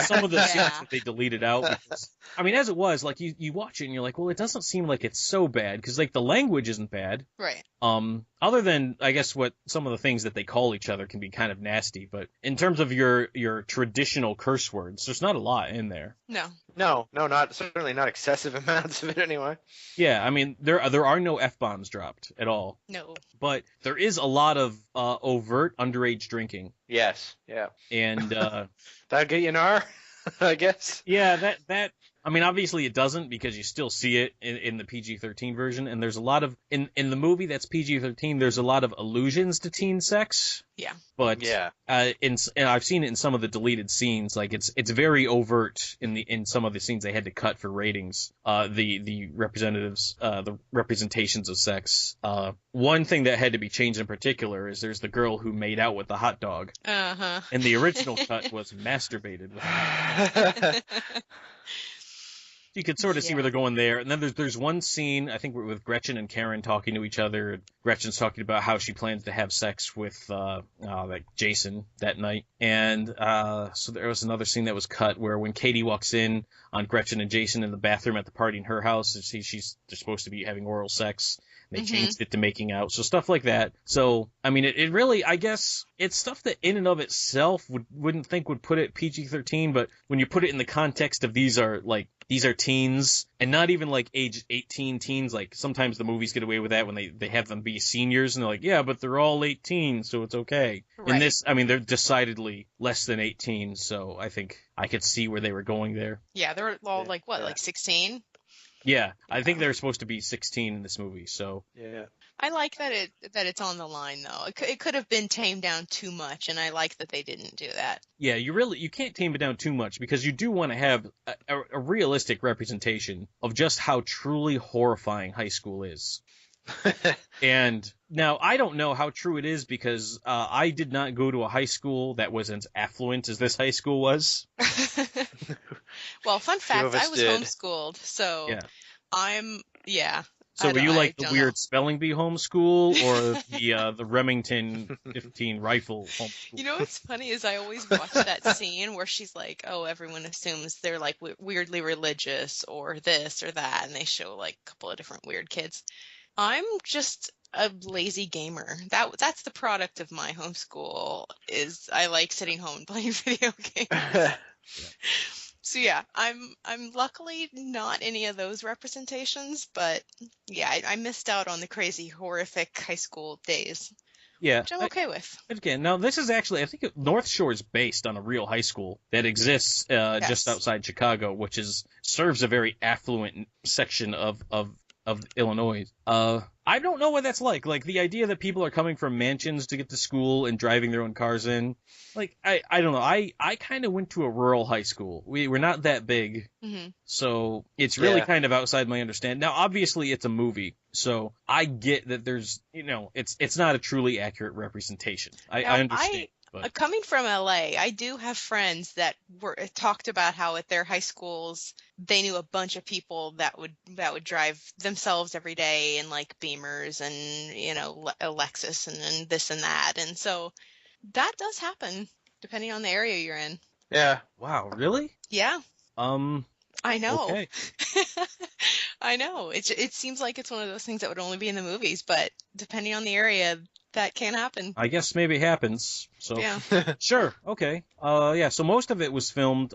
Speaker 3: some of the scenes that they deleted out. Because, I mean, as it was, like you watch it and you're like, well, it doesn't seem like it's so bad, because like the language isn't bad.
Speaker 4: Right.
Speaker 3: Other than I guess what some of the things that they call each other can be kind of nasty, but in terms of your traditional curse words, there's not a lot in there.
Speaker 5: No, certainly not excessive amounts of it anyway.
Speaker 3: Yeah, I mean there are no F-bombs dropped at all.
Speaker 4: No.
Speaker 3: But there is a lot of overt underage drinking.
Speaker 5: Yes, yeah.
Speaker 3: And
Speaker 5: that'll get you an R, I guess.
Speaker 3: Yeah, that I mean, obviously it doesn't, because you still see it in the PG-13 version, and there's a lot of in the movie that's PG-13. There's a lot of allusions to teen sex.
Speaker 4: Yeah.
Speaker 3: But and I've seen it in some of the deleted scenes. Like it's very overt in some of the scenes they had to cut for ratings. The representations of sex. One thing that had to be changed in particular is there's the girl who made out with the hot dog.
Speaker 4: Uh-huh.
Speaker 3: And the original cut was masturbated with. You could sort of see where they're going there. And then there's one scene, I think, with Gretchen and Karen talking to each other. Gretchen's talking about how she plans to have sex with like Jason that night. And so there was another scene that was cut where when Katie walks in on Gretchen and Jason in the bathroom at the party in her house, they're supposed to be having oral sex. They changed it to making out. So stuff like that. So, I mean, it really, I guess, it's stuff that in and of itself wouldn't think would put it PG-13, but when you put it in the context of these are teens, and not even like age 18 teens, like sometimes the movies get away with that when they have them be seniors, and they're like, yeah, but they're all 18, so it's okay.
Speaker 4: Right.
Speaker 3: In this, I mean, they're decidedly less than 18, so I think I could see where they were going there.
Speaker 4: Yeah, they're all
Speaker 5: Yeah,
Speaker 4: like, what,
Speaker 5: yeah.
Speaker 4: like 16?
Speaker 3: Yeah, I think
Speaker 4: Yeah.
Speaker 3: they're supposed to be 16 in this movie, so
Speaker 5: Yeah.
Speaker 4: I like that it's on the line, though. It could have been tamed down too much, and I like that they didn't do that.
Speaker 3: yeah, you can't tame it down too much because you do want to have a realistic representation of just how truly horrifying high school is. And now I don't know how true it is because I did not go to a high school that was as affluent as this high school was.
Speaker 4: Well, fun
Speaker 5: Few of
Speaker 4: fact,
Speaker 5: us
Speaker 4: I was
Speaker 5: did.
Speaker 4: homeschooled, so
Speaker 3: Yeah.
Speaker 4: yeah.
Speaker 3: So
Speaker 4: I
Speaker 3: were you
Speaker 4: don't-
Speaker 3: like
Speaker 4: I
Speaker 3: the
Speaker 4: don't
Speaker 3: weird
Speaker 4: know.
Speaker 3: spelling bee homeschool or the Remington 15 rifle homeschool?
Speaker 4: You know what's funny is I always watch that scene where she's like, oh, everyone assumes they're like weirdly religious or this or that, and they show like a couple of different weird kids. I'm just a lazy gamer. That's the product of my homeschool is I like sitting home and playing video games. So yeah, I'm luckily not any of those representations, but yeah, I missed out on the crazy horrific high school days,
Speaker 3: Yeah.
Speaker 4: which I'm okay with.
Speaker 3: Again, now this is actually, I think North Shore is based on a real high school that exists just outside Chicago, which serves a very affluent section of Illinois. I don't know what that's like. Like the idea that people are coming from mansions to get to school and driving their own cars in. Like I don't know. I kind of went to a rural high school. We're not that big.
Speaker 4: Hmm.
Speaker 3: So it's really
Speaker 5: Yeah.
Speaker 3: kind of outside my understanding. Now, obviously, it's a movie, so I get that there's, it's not a truly accurate representation. I
Speaker 4: Now,
Speaker 3: understand. But
Speaker 4: Coming from LA, I do have friends that talked about how at their high schools they knew a bunch of people that would drive themselves every day in like Beamers and a Lexus and this and that, and so that does happen depending on the area you're in.
Speaker 5: Yeah.
Speaker 3: wow, really?
Speaker 4: Yeah, I know.
Speaker 3: Okay.
Speaker 4: I know. It seems like it's one of those things that would only be in the movies, but depending on the area, that can happen.
Speaker 3: I guess maybe it happens. So
Speaker 4: Yeah.
Speaker 3: sure, okay. Yeah. So most of it was filmed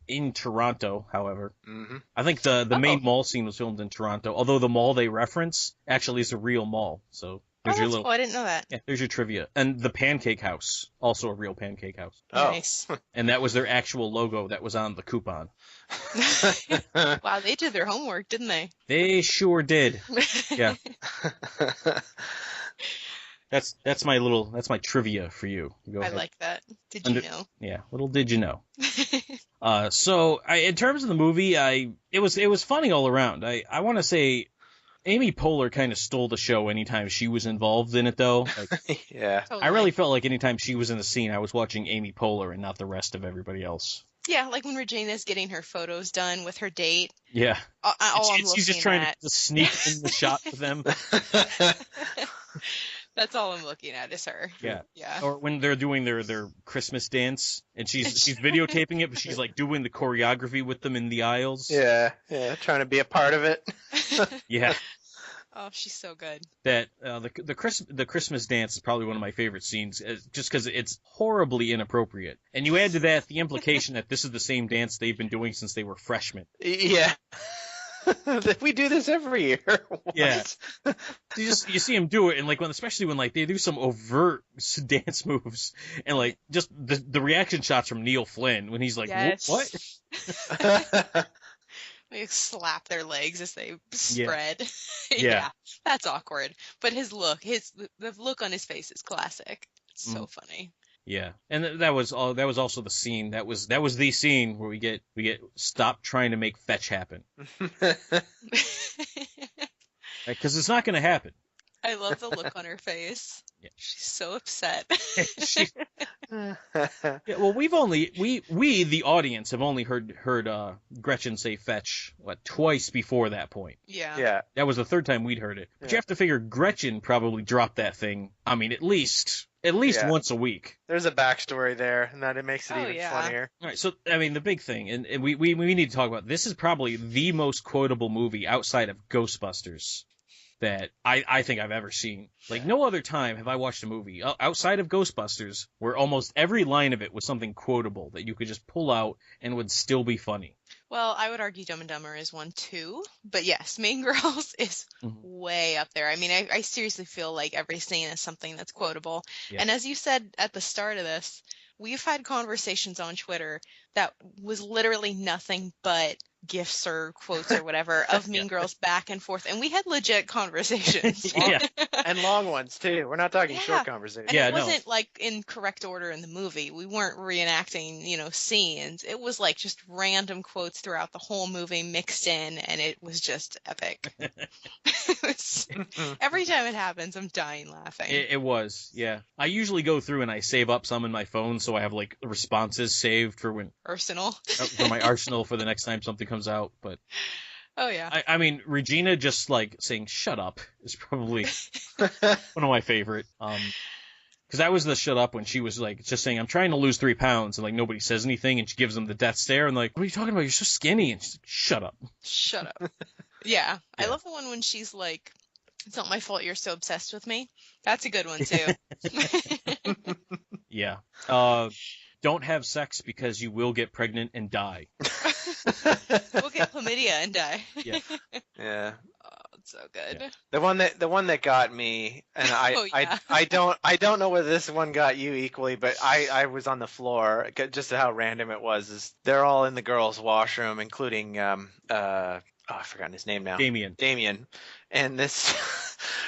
Speaker 3: in Toronto. However,
Speaker 5: Hmm.
Speaker 3: I think the main
Speaker 4: Oh.
Speaker 3: mall scene was filmed in Toronto. Although the mall they reference actually is a real mall. So
Speaker 4: Oh,
Speaker 3: there's your
Speaker 4: that's
Speaker 3: little
Speaker 4: cool. I didn't know that.
Speaker 3: yeah. There's your trivia. And the Pancake House, also a real pancake house.
Speaker 5: Oh.
Speaker 4: Nice.
Speaker 3: And that was their actual logo that was on the coupon.
Speaker 4: Wow, they did their homework, didn't they?
Speaker 3: They sure did. Yeah. That's my trivia for you. Go
Speaker 4: I
Speaker 3: ahead.
Speaker 4: like that. Did you know?
Speaker 3: Yeah, little did you know. So in terms of the movie, it was funny all around. I want to say Amy Poehler kind of stole the show anytime she was involved in it, though. Like,
Speaker 5: Yeah.
Speaker 3: I really felt like anytime she was in the scene, I was watching Amy Poehler and not the rest of everybody else.
Speaker 4: Yeah, like when Regina's getting her photos done with her date.
Speaker 3: Yeah,
Speaker 4: All I'm
Speaker 3: she's just
Speaker 4: looking
Speaker 3: trying
Speaker 4: at.
Speaker 3: to sneak in the shot with them.
Speaker 4: That's all I'm looking at is her.
Speaker 3: Yeah.
Speaker 4: Yeah.
Speaker 3: Or when they're doing their Christmas dance, and she's videotaping it, but she's like doing the choreography with them in the aisles.
Speaker 5: Yeah. Yeah. Trying to be a part of it.
Speaker 3: Yeah.
Speaker 4: Oh, she's so good.
Speaker 3: That the Christmas dance is probably one of my favorite scenes, just because it's horribly inappropriate, and you add to that the implication that this is the same dance they've been doing since they were freshmen.
Speaker 5: Yeah. We do this every year. What?
Speaker 3: Yeah. You see him do it, and like especially when like they do some overt dance moves, and like just the reaction shots from Neil Flynn when he's like,
Speaker 4: Yes.
Speaker 3: what?
Speaker 4: They slap their legs as they spread.
Speaker 3: Yeah.
Speaker 4: That's awkward. But the look on his face is classic. It's so funny.
Speaker 3: Yeah, and that was also the scene. That was the scene where we get stop trying to make fetch happen, because it's not going to happen.
Speaker 4: I love the look on her face.
Speaker 3: Yeah.
Speaker 4: She's so upset.
Speaker 3: Yeah, well, we the audience have only heard Gretchen say fetch twice before that point.
Speaker 4: Yeah.
Speaker 5: Yeah.
Speaker 3: That was the third time we'd heard it. But
Speaker 5: Yeah.
Speaker 3: you have to figure Gretchen probably dropped that thing. I mean, at least
Speaker 5: Yeah.
Speaker 3: once a week.
Speaker 5: There's a backstory there, and that it makes it
Speaker 4: Oh,
Speaker 5: even
Speaker 4: yeah.
Speaker 5: funnier.
Speaker 3: All right, so I mean, the big thing, and we need to talk about this is probably the most quotable movie outside of Ghostbusters. that I think I've ever seen. Like, no other time have I watched a movie outside of Ghostbusters where almost every line of it was something quotable that you could just pull out and would still be funny.
Speaker 4: Well, I would argue Dumb and Dumber is one too, but yes, Mean Girls is way up there. I mean, I seriously feel like every scene is something that's quotable.
Speaker 3: Yeah.
Speaker 4: And as you said at the start of this, we've had conversations on Twitter that was literally nothing but gifs or quotes or whatever of Mean Girls back and forth, and we had legit conversations.
Speaker 3: Yeah.
Speaker 5: And long ones too. We're not talking
Speaker 4: Yeah.
Speaker 5: short conversations.
Speaker 4: And
Speaker 3: Yeah,
Speaker 4: it
Speaker 3: no.
Speaker 4: wasn't like in correct order in the movie. We weren't reenacting, scenes. It was like just random quotes throughout the whole movie mixed in, and it was just epic. Every time it happens, I'm dying laughing.
Speaker 3: It was, yeah. I usually go through and I save up some in my phone, so I have like responses saved for
Speaker 4: Arsenal.
Speaker 3: for my arsenal for the next time something comes out. But
Speaker 4: Oh yeah.
Speaker 3: I mean, Regina just like saying "shut up" is probably one of my favorite. Because that was the shut up when she was like just saying, "I'm trying to lose 3 pounds," and like nobody says anything, and she gives them the death stare, and like, "What are you talking about? You're so skinny." And she's like, "Shut up."
Speaker 4: Shut up. Yeah. I
Speaker 3: Yeah.
Speaker 4: love the one when she's like, "It's not my fault you're so obsessed with me." That's a good one too.
Speaker 3: Yeah. Don't have sex because you will get pregnant and die.
Speaker 4: We'll get chlamydia and die.
Speaker 3: Yeah.
Speaker 5: Yeah.
Speaker 4: Oh, it's so good.
Speaker 3: Yeah.
Speaker 5: The one that got me, and
Speaker 4: Oh, yeah.
Speaker 5: I don't know whether this one got you equally, but I was on the floor just how random it was. Is they're all in the girls' washroom, including I've forgotten his name now. Damien, and this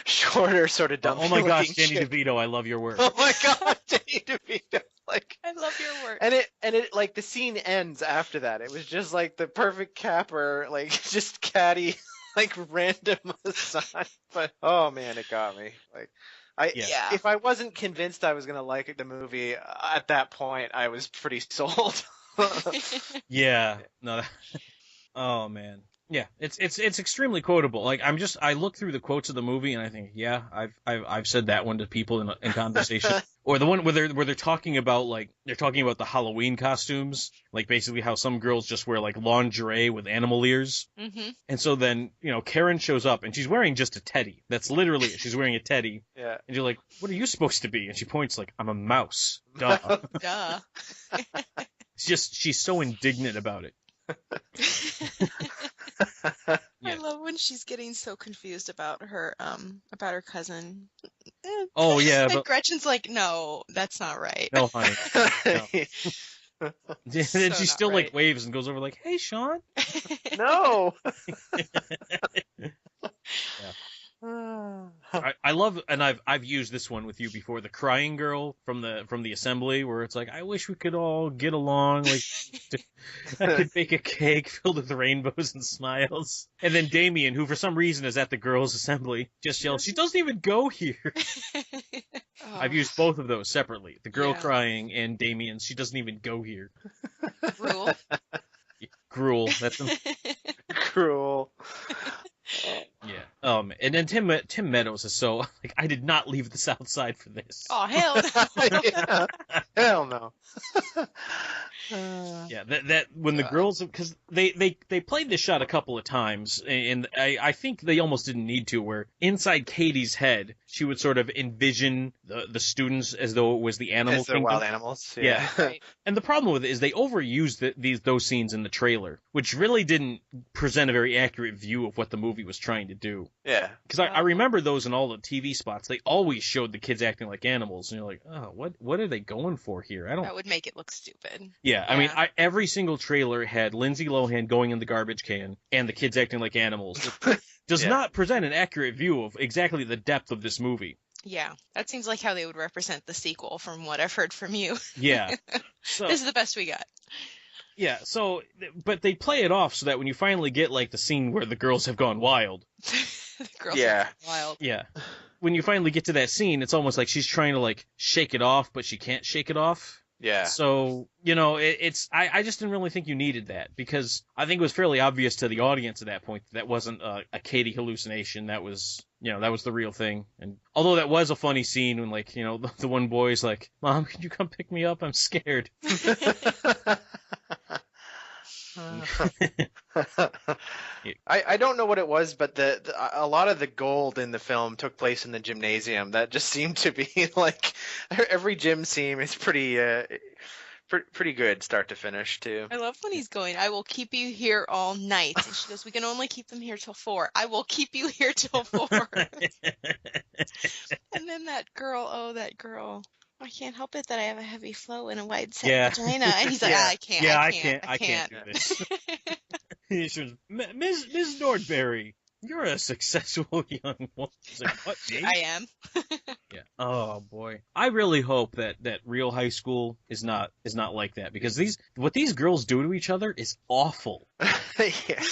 Speaker 5: shorter sort of dumb.
Speaker 3: Oh my gosh, Danny
Speaker 5: chick.
Speaker 3: DeVito, I love your work.
Speaker 5: Oh my god, Danny DeVito. Like,
Speaker 4: I love your work.
Speaker 5: and it like the scene ends after that. It was just like the perfect capper, like just catty, like random aside. But oh man, it got me. Like,
Speaker 4: Yeah.
Speaker 5: if I wasn't convinced I was gonna like the movie at that point, I was pretty sold.
Speaker 3: Yeah. No. Oh man. Yeah, it's extremely quotable. Like I look through the quotes of the movie and I think, yeah, I've said that one to people in conversation. Or the one where they're talking about the Halloween costumes, like basically how some girls just wear like lingerie with animal ears.
Speaker 4: Mm-hmm.
Speaker 3: And so then, Karen shows up and she's wearing just a teddy. That's literally it. She's wearing a teddy.
Speaker 5: Yeah.
Speaker 3: And you're like, "What are you supposed to be?" And she points like, "I'm a mouse." Duh.
Speaker 4: Duh.
Speaker 3: She's so indignant about it.
Speaker 4: I love when she's getting so confused about her cousin.
Speaker 3: Oh yeah,
Speaker 4: And
Speaker 3: but
Speaker 4: Gretchen's like, "No, that's not right."
Speaker 3: no, honey. No. Then
Speaker 4: So
Speaker 3: she
Speaker 4: not
Speaker 3: still
Speaker 4: right.
Speaker 3: like waves and goes over like, "Hey, Sean."
Speaker 5: No.
Speaker 3: I love, and I've used this one with you before, the crying girl from the assembly, where it's like, "I wish we could all get along, like I could bake a cake filled with rainbows and smiles." And then Damien, who for some reason is at the girls' assembly, just yells, "She doesn't even go here."
Speaker 4: Oh.
Speaker 3: I've used both of those separately. The girl
Speaker 4: Yeah.
Speaker 3: crying and Damien's, "She doesn't even go here."
Speaker 4: Rule.
Speaker 3: Gruel. That's
Speaker 5: Cruel.
Speaker 3: yeah. And then Tim Meadows is so like, I did not leave the South Side for this.
Speaker 4: Oh hell no.
Speaker 5: Yeah. Hell no.
Speaker 3: Yeah, that when the girls, because they played this shot a couple of times, and I think they almost didn't need to, where inside Katie's head she would sort of envision the students as though it was the animal
Speaker 5: As they're
Speaker 3: kingdom.
Speaker 5: wild animals.
Speaker 3: Yeah.
Speaker 4: Right.
Speaker 3: And the problem with it is they overused those scenes in the trailer, which really didn't present a very accurate view of what the movie was trying to do.
Speaker 5: Yeah.
Speaker 3: Because I remember those in all the TV spots. They always showed the kids acting like animals, and you're like, "Oh, what are they going for here?" I don't.
Speaker 4: That would make it look stupid.
Speaker 3: Yeah, I mean,
Speaker 4: Yeah.
Speaker 3: every single trailer had Lindsay Lohan going in the garbage can and the kids acting like animals. It does
Speaker 5: Yeah.
Speaker 3: not present an accurate view of exactly the depth of this movie.
Speaker 4: Yeah, that seems like how they would represent the sequel from what I've heard from you.
Speaker 3: Yeah. So
Speaker 4: This is the best we got.
Speaker 3: yeah, so but they play it off so that when you finally get like the scene where the girls have gone wild.
Speaker 4: The girls
Speaker 5: Yeah.
Speaker 4: are wild.
Speaker 3: Yeah. When you finally get to that scene, it's almost like she's trying to like shake it off, but she can't shake it off.
Speaker 5: Yeah.
Speaker 3: So, I just didn't really think you needed that, because I think it was fairly obvious to the audience at that point that wasn't a Katie hallucination. That was, that was the real thing. And although that was a funny scene when, like, the one boy's like, "Mom, can you come pick me up? I'm scared."
Speaker 5: I don't know what it was, but a lot of the gold in the film took place in the gymnasium. That just seemed to be like every gym scene is pretty good, start to finish too.
Speaker 4: I love when he's going, I will keep you here all night. And she goes, we can only keep them here till 4. I will keep you here till 4. And then that girl. I can't help it that I have a heavy flow and a wide set vagina. And he's like,
Speaker 5: Yeah.
Speaker 4: I can't.
Speaker 3: do this. He says, Ms. Nordberry, you're a successful young woman. He's like, what, me?
Speaker 4: I am.
Speaker 3: Yeah. Oh boy. I really hope that real high school is not like that, because what these girls do to each other is awful.
Speaker 5: Yeah.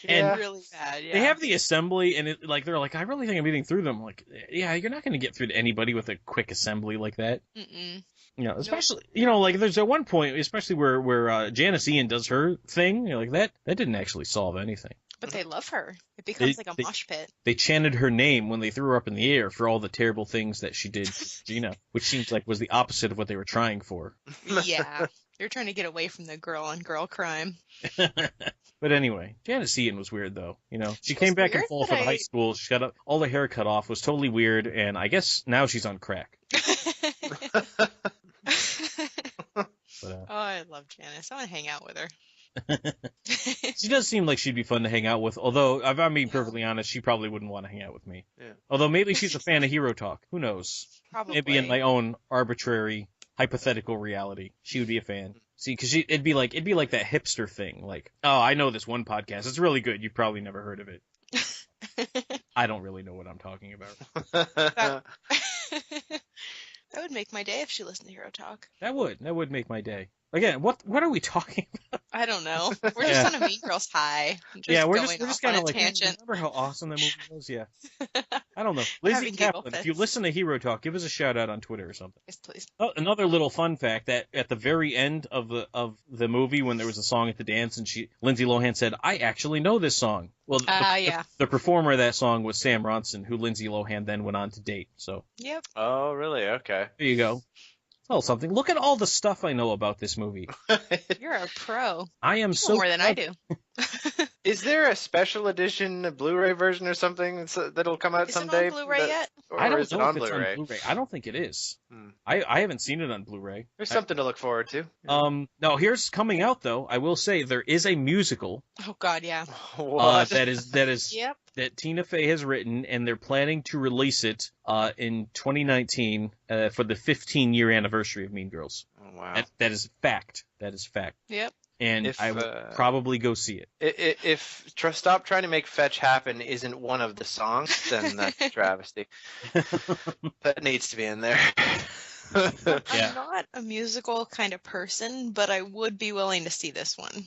Speaker 3: And
Speaker 4: really bad, yeah.
Speaker 3: they have the assembly, and they're like, I really think I'm getting through them. I'm like, yeah, you're not going to get through to anybody with a quick assembly like that.
Speaker 4: Mm-mm.
Speaker 3: You know, especially, you know, like there's at one point, especially where Janice Ian does her thing, you know, like that didn't actually solve anything.
Speaker 4: But they love her. It becomes like a mosh pit.
Speaker 3: They chanted her name when they threw her up in the air for all the terrible things that she did to Gina, which seems like was the opposite of what they were trying for.
Speaker 4: Yeah. They're trying to get away from the girl-on-girl crime.
Speaker 3: But anyway, Janice Ian was weird, though. You know, she came back in full from high school. She got all the hair cut off. Was totally weird, and I guess now she's on crack. But,
Speaker 4: oh, I love Janice. I want to hang out with her.
Speaker 3: She does seem like she'd be fun to hang out with, although, if I'm being perfectly honest, she probably wouldn't want to hang out with me.
Speaker 5: Yeah.
Speaker 3: Although maybe she's a fan of Hero Talk. Who knows?
Speaker 4: Probably.
Speaker 3: Maybe in my own arbitrary, hypothetical reality, she would be a fan. See, because it'd be like that hipster thing, like, oh, I know this one podcast. It's really good. You've probably never heard of it. I don't really know what I'm talking about.
Speaker 4: That would make my day if she listened to Hero Talk.
Speaker 3: That would make my day. Again, what are we talking about?
Speaker 4: I don't know. We're just on a Mean Girls high.
Speaker 3: We're just kind of like,
Speaker 4: tangent.
Speaker 3: remember how awesome that movie was? Yeah. I don't know. Lizzie Kaplan, if you listen to Hero Talk, give us a shout out on Twitter or something.
Speaker 4: Yes, please.
Speaker 3: Oh, another little fun fact, that at the very end of the movie, when there was a song at the dance, and Lindsay Lohan said, "I actually know this song." Well, the performer of that song was Sam Ronson, who Lindsay Lohan then went on to date. So.
Speaker 4: Yep.
Speaker 5: Oh, really? Okay.
Speaker 3: There you go. Oh, something. Look at all the stuff I know about this movie.
Speaker 4: You're a pro.
Speaker 3: I am so
Speaker 4: more than I do.
Speaker 5: Is there a special edition Blu-ray version or something that'll come out someday?
Speaker 4: Is it on Blu-ray yet?
Speaker 3: I don't know if
Speaker 5: it's on
Speaker 3: Blu-ray. I don't think it is.
Speaker 5: Hmm.
Speaker 3: I haven't seen it on Blu-ray.
Speaker 5: There's something to look forward to.
Speaker 3: No, here's coming out though. I will say there is a musical.
Speaker 4: Oh God, yeah.
Speaker 5: What?
Speaker 3: That is
Speaker 4: Yep.
Speaker 3: that Tina Fey has written, and they're planning to release it in 2019 for the 15-year anniversary of Mean Girls.
Speaker 5: Oh, wow.
Speaker 3: That is fact. That is fact.
Speaker 4: Yep.
Speaker 3: And I will probably go see it.
Speaker 5: If Stop Trying to Make Fetch Happen isn't one of the songs, then that's a travesty. That needs to be in there.
Speaker 4: I'm not a musical kind of person, but I would be willing to see this one.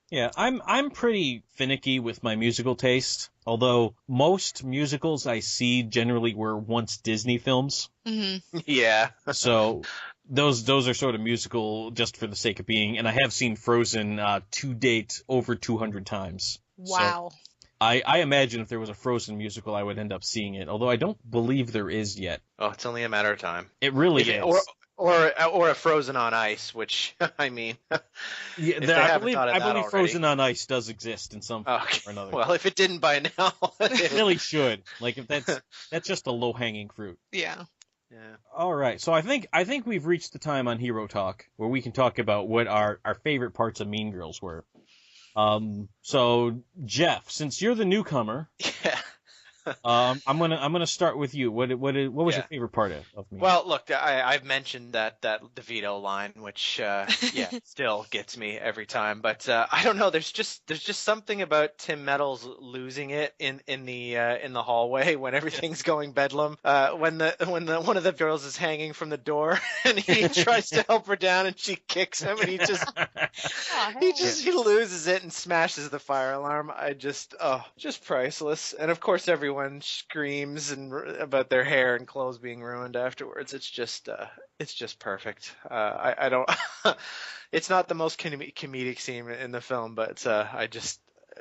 Speaker 3: Yeah, I'm pretty finicky with my musical taste, although most musicals I see generally were once Disney films.
Speaker 4: Mm-hmm.
Speaker 5: Yeah.
Speaker 3: So those are sort of musical just for the sake of being, and I have seen Frozen to date over 200 times.
Speaker 4: Wow.
Speaker 3: So I imagine if there was a Frozen musical, I would end up seeing it, although I don't believe there is yet.
Speaker 5: Oh, it's only a matter of time.
Speaker 3: It really is.
Speaker 5: Or a Frozen on Ice, which I mean,
Speaker 3: yeah, I believe Frozen on Ice does exist in some form or another.
Speaker 5: Well, if it didn't by now,
Speaker 3: it really should. Like, if that's just a low hanging fruit.
Speaker 4: Yeah.
Speaker 5: Yeah.
Speaker 3: All right, so I think we've reached the time on Hero Talk where we can talk about what our favorite parts of Mean Girls were. So Jeff, since you're the newcomer,
Speaker 5: yeah.
Speaker 3: I'm gonna start with you. What was your favorite part of me?
Speaker 5: Well, look, I've mentioned that DeVito line, which still gets me every time. But I don't know. There's just something about Tim Meadows losing it in the hallway when everything's going bedlam. When one of the girls is hanging from the door and he tries to help her down and she kicks him and he loses it and smashes the fire alarm. Just priceless. And of course everyone screams about their hair and clothes being ruined afterwards. It's just perfect. I don't. It's not the most comedic scene in the film, but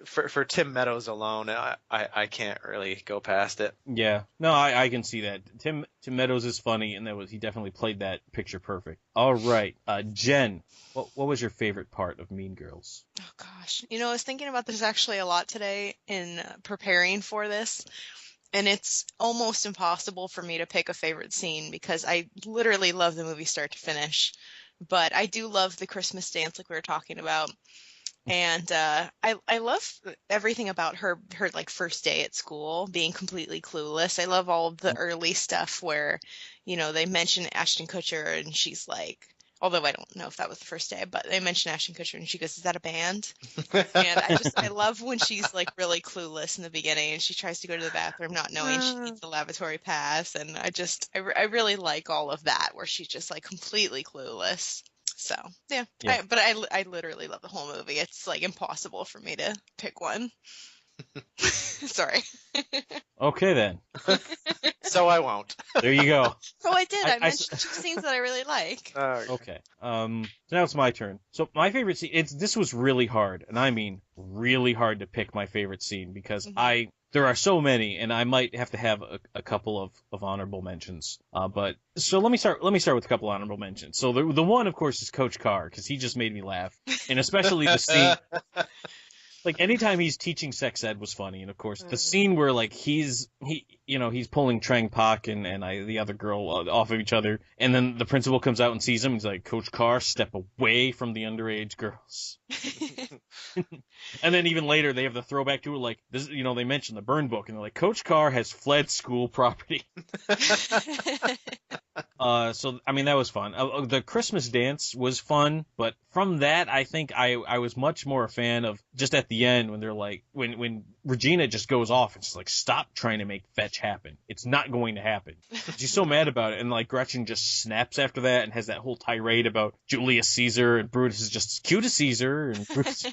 Speaker 5: for Tim Meadows alone, I can't really go past it.
Speaker 3: Yeah, no, I can see that. Tim Meadows is funny, and he definitely played that picture perfect. All right, Jen, what was your favorite part of Mean Girls?
Speaker 4: Oh gosh, I was thinking about this actually a lot today in preparing for this, and it's almost impossible for me to pick a favorite scene because I literally love the movie start to finish. But I do love the Christmas dance, like we were talking about. And I love everything about her like first day at school, being completely clueless. I love all of the early stuff where, they mention Ashton Kutcher and she's like, although I don't know if that was the first day, but they mention Ashton Kutcher and she goes, "Is that a band?" And I love when she's like really clueless in the beginning and she tries to go to the bathroom not knowing she needs the lavatory pass. And I really like all of that where she's just like completely clueless. So, yeah. But I literally love the whole movie. It's like impossible for me to pick one. Sorry.
Speaker 3: Okay, then.
Speaker 5: So I won't.
Speaker 3: There you go.
Speaker 4: Oh, I did. I mentioned two scenes that I really like.
Speaker 3: Okay. So now it's my turn. So my favorite scene, this was really hard, and I mean really hard to pick my favorite scene because there are so many, and I might have to have a couple of honorable mentions. But so let me start with a couple honorable mentions. So the one, of course, is Coach Carr because he just made me laugh, and especially the scene. Like anytime he's teaching sex ed was funny, and of course the scene where like he's pulling Trang Pak and the other girl off of each other, and then the principal comes out and sees him. He's like, "Coach Carr, step away from the underage girls." And then even later they have the throwback to it, like this. They mention the burn book, and they're like, "Coach Carr has fled school property." So I mean that was fun. The Christmas dance was fun, but from that I think I was much more a fan of just at the end when they're like when Regina just goes off and she's like, "Stop trying to make fetch happen. It's not going to happen." She's so mad about it, and like Gretchen just snaps after that and has that whole tirade about Julius Caesar, and Brutus is just as cute as Caesar, and Brutus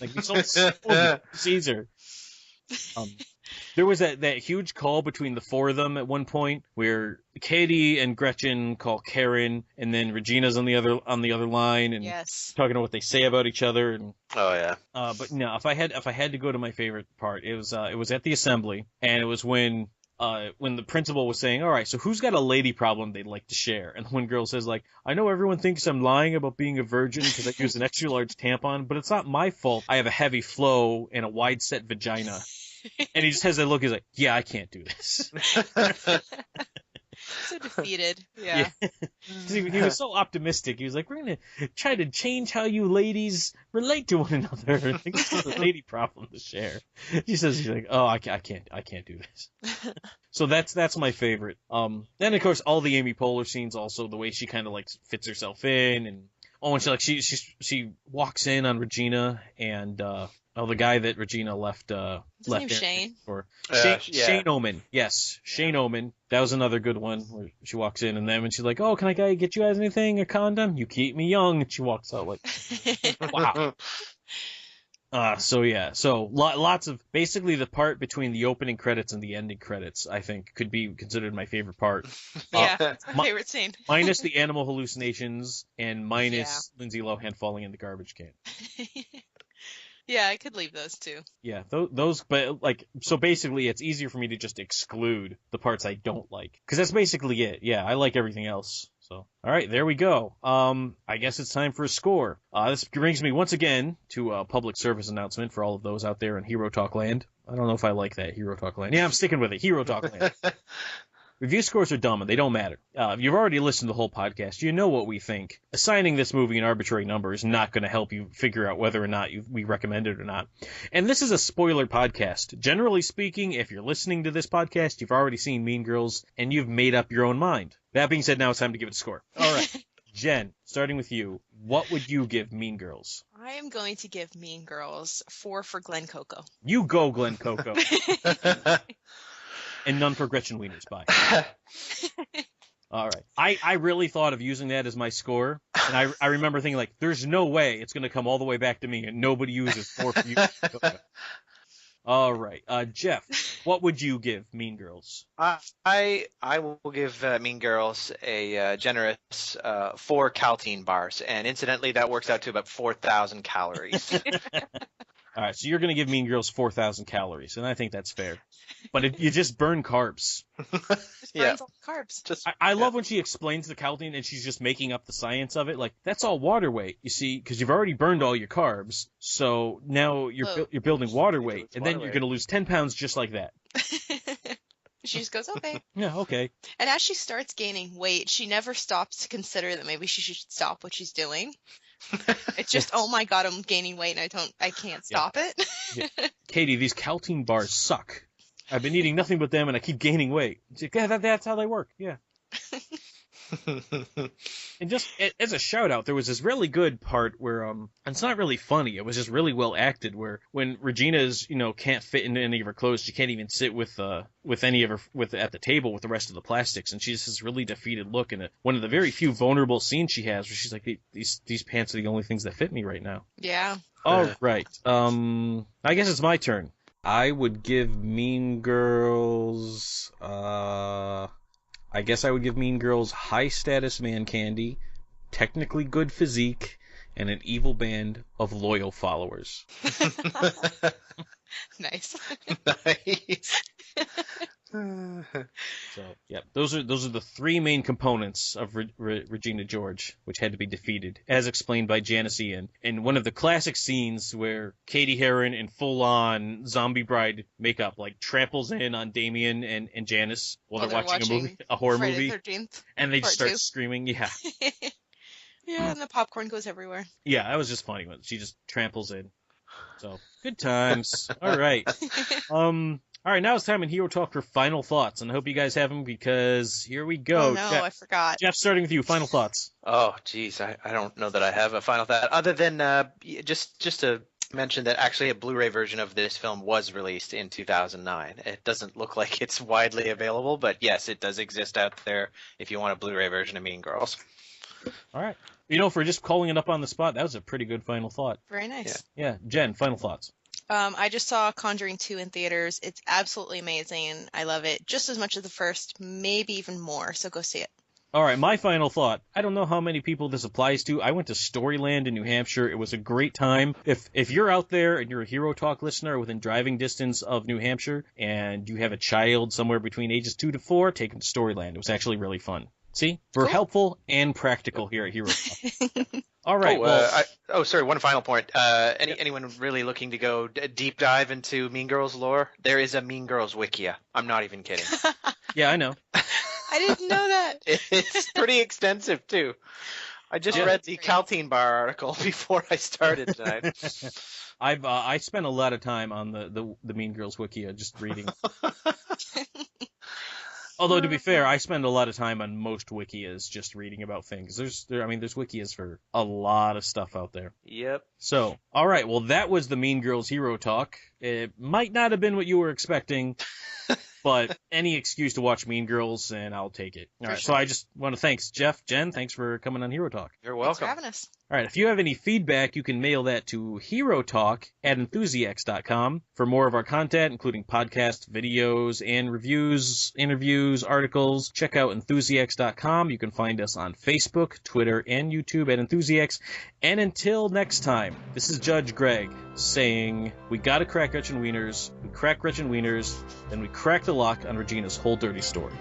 Speaker 3: like he's so Caesar. There was that huge call between the four of them at one point where Katie and Gretchen call Karen, and then Regina's on the other line and talking about what they say about each other. And,
Speaker 5: oh yeah.
Speaker 3: But no, if I had to go to my favorite part, it was at the assembly, and it was when the principal was saying, "All right, so who's got a lady problem they'd like to share?" And one girl says, like, "I know everyone thinks I'm lying about being a virgin because I use an extra large tampon, but it's not my fault. I have a heavy flow and a wide set vagina." And he just has that look. He's like, "Yeah, I can't do this."
Speaker 4: So defeated. Yeah.
Speaker 3: He was so optimistic. He was like, "We're going to try to change how you ladies relate to one another. I think it's not a lady problem to share." She's like, "Oh, I can't do this." So that's my favorite. Then of course all the Amy Poehler scenes, also the way she kind of like fits herself in, and and she walks in on Regina, and the guy that Regina left
Speaker 4: Shane
Speaker 3: for
Speaker 5: yeah.
Speaker 3: Shane Oman. Yes, Shane Oman. That was another good one where she walks in, and then when she's like, "Oh, can I get you guys anything? A condom? You keep me young." And she walks out like, wow. So lots of basically the part between the opening credits and the ending credits, I think, could be considered my favorite part.
Speaker 4: Yeah, it's my favorite scene.
Speaker 3: Minus the animal hallucinations and minus Lindsay Lohan falling in the garbage can.
Speaker 4: Yeah, I could leave those two.
Speaker 3: Yeah, those, but like, so basically it's easier for me to just exclude the parts I don't like. Because that's basically it. Yeah, I like everything else. So, all right, there we go. I guess it's time for a score. This brings me once again to a public service announcement for all of those out there in Hero Talk Land. I don't know if I like that, Hero Talk Land. Yeah, I'm sticking with it, Hero Talk Land. Review scores are dumb and they don't matter. If you've already listened to the whole podcast, you know what we think. Assigning this movie an arbitrary number is not going to help you figure out whether or not we recommend it or not. And this is a spoiler podcast. Generally speaking, if you're listening to this podcast, you've already seen Mean Girls and you've made up your own mind. That being said, now it's time to give it a score. All right. Jen, starting with you, what would you give Mean Girls?
Speaker 4: I am going to give Mean Girls 4 for Glen Coco.
Speaker 3: You go, Glen Coco. And none for Gretchen Wieners. Bye. All right. I really thought of using that as my score, and I remember thinking, like, there's no way it's going to come all the way back to me, and nobody uses 4 for you. All right. Jeff, what would you give Mean Girls?
Speaker 5: I will give Mean Girls a generous 4 Caltine bars, and incidentally, that works out to about 4,000 calories.
Speaker 3: All right, so you're going to give Mean Girls 4,000 calories, and I think that's fair. But you just burn carbs.
Speaker 4: Just burns all the carbs.
Speaker 5: Just
Speaker 3: I love when she explains the calcium and she's just making up the science of it. Like, that's all water weight, you see, because you've already burned all your carbs. So now you're building water weight, and then you're going to lose 10 pounds just like that.
Speaker 4: She just goes, okay.
Speaker 3: Yeah, okay.
Speaker 4: And as she starts gaining weight, she never stops to consider that maybe she should stop what she's doing. It's just, oh my god, I'm gaining weight and I can't stop it.
Speaker 3: Yeah. Katie, these Caltine bars suck. I've been eating nothing but them and I keep gaining weight. It's like, yeah, that's how they work. Yeah. And just as a shout out, there was this really good part where and it's not really funny. It was just really well acted. Where when Regina's can't fit into any of her clothes, she can't even sit with any of her at the table with the rest of the plastics, and she just has this really defeated look. And one of the very few vulnerable scenes she has, where she's like, these pants are the only things that fit me right now.
Speaker 4: Yeah.
Speaker 3: All right. I guess it's my turn. I would give Mean Girls. I guess I would give Mean Girls high status man candy, technically good physique, and an evil band of loyal followers.
Speaker 4: Nice.
Speaker 5: Nice.
Speaker 3: So yeah, those are the three main components of Regina George, which had to be defeated, as explained by Janice Ian in one of the classic scenes where Katie Heron in full-on zombie bride makeup tramples in on Damien and Janice while they're watching a horror
Speaker 4: Friday
Speaker 3: movie,
Speaker 4: 13th,
Speaker 3: and they just start
Speaker 4: 2.
Speaker 3: screaming. Yeah.
Speaker 4: Yeah, and the popcorn goes everywhere.
Speaker 3: Yeah, that was just funny when she just tramples in. So good times. All right. All right, now it's time in Hero Talk for final thoughts, and I hope you guys have them because here we go.
Speaker 4: Oh, no, I forgot.
Speaker 3: Jeff, starting with you, final thoughts.
Speaker 5: Oh, geez, I don't know that I have a final thought other than just to mention that actually a Blu-ray version of this film was released in 2009. It doesn't look like it's widely available, but yes, it does exist out there if you want a Blu-ray version of Mean Girls.
Speaker 3: All right. For just calling it up on the spot, that was a pretty good final thought.
Speaker 4: Very nice.
Speaker 3: Yeah. Jen, final thoughts.
Speaker 4: I just saw Conjuring 2 in theaters. It's absolutely amazing. I love it just as much as the first, maybe even more. So go see it.
Speaker 3: All right, my final thought. I don't know how many people this applies to. I went to Storyland in New Hampshire. It was a great time. If you're out there and you're a Hero Talk listener within driving distance of New Hampshire and you have a child somewhere between ages 2 to 4, take them to Storyland. It was actually really fun. See? We're helpful and practical here at Hero Talk. All right.
Speaker 5: Sorry. One final point. Anyone really looking to go deep dive into Mean Girls lore? There is a Mean Girls Wikia. I'm not even kidding.
Speaker 3: Yeah, I know.
Speaker 4: I didn't know that.
Speaker 5: It's pretty extensive too. I just read the Caltine bar article before I started tonight.
Speaker 3: I spent a lot of time on the Mean Girls Wikia just reading. Although, to be fair, I spend a lot of time on most wikias just reading about things. There's wikias for a lot of stuff out there.
Speaker 5: Yep.
Speaker 3: So, all right, well, that was the Mean Girls Hero Talk. It might not have been what you were expecting, but any excuse to watch Mean Girls, and I'll take it. All right, so I just want to thanks Jeff, Jen, thanks for coming on Hero Talk.
Speaker 5: You're welcome.
Speaker 4: Thanks for having us.
Speaker 3: All right, if you have any feedback, you can mail that to herotalk@enthusiacs.com. For more of our content, including podcasts, videos, and reviews, interviews, articles, check out enthusiacs.com. You can find us on Facebook, Twitter, and YouTube at Enthusiacs. And until next time, this is Judge Greg saying, we gotta crack Gretchen Wieners, we crack Gretchen Wieners, then we crack the lock on Regina's whole dirty story.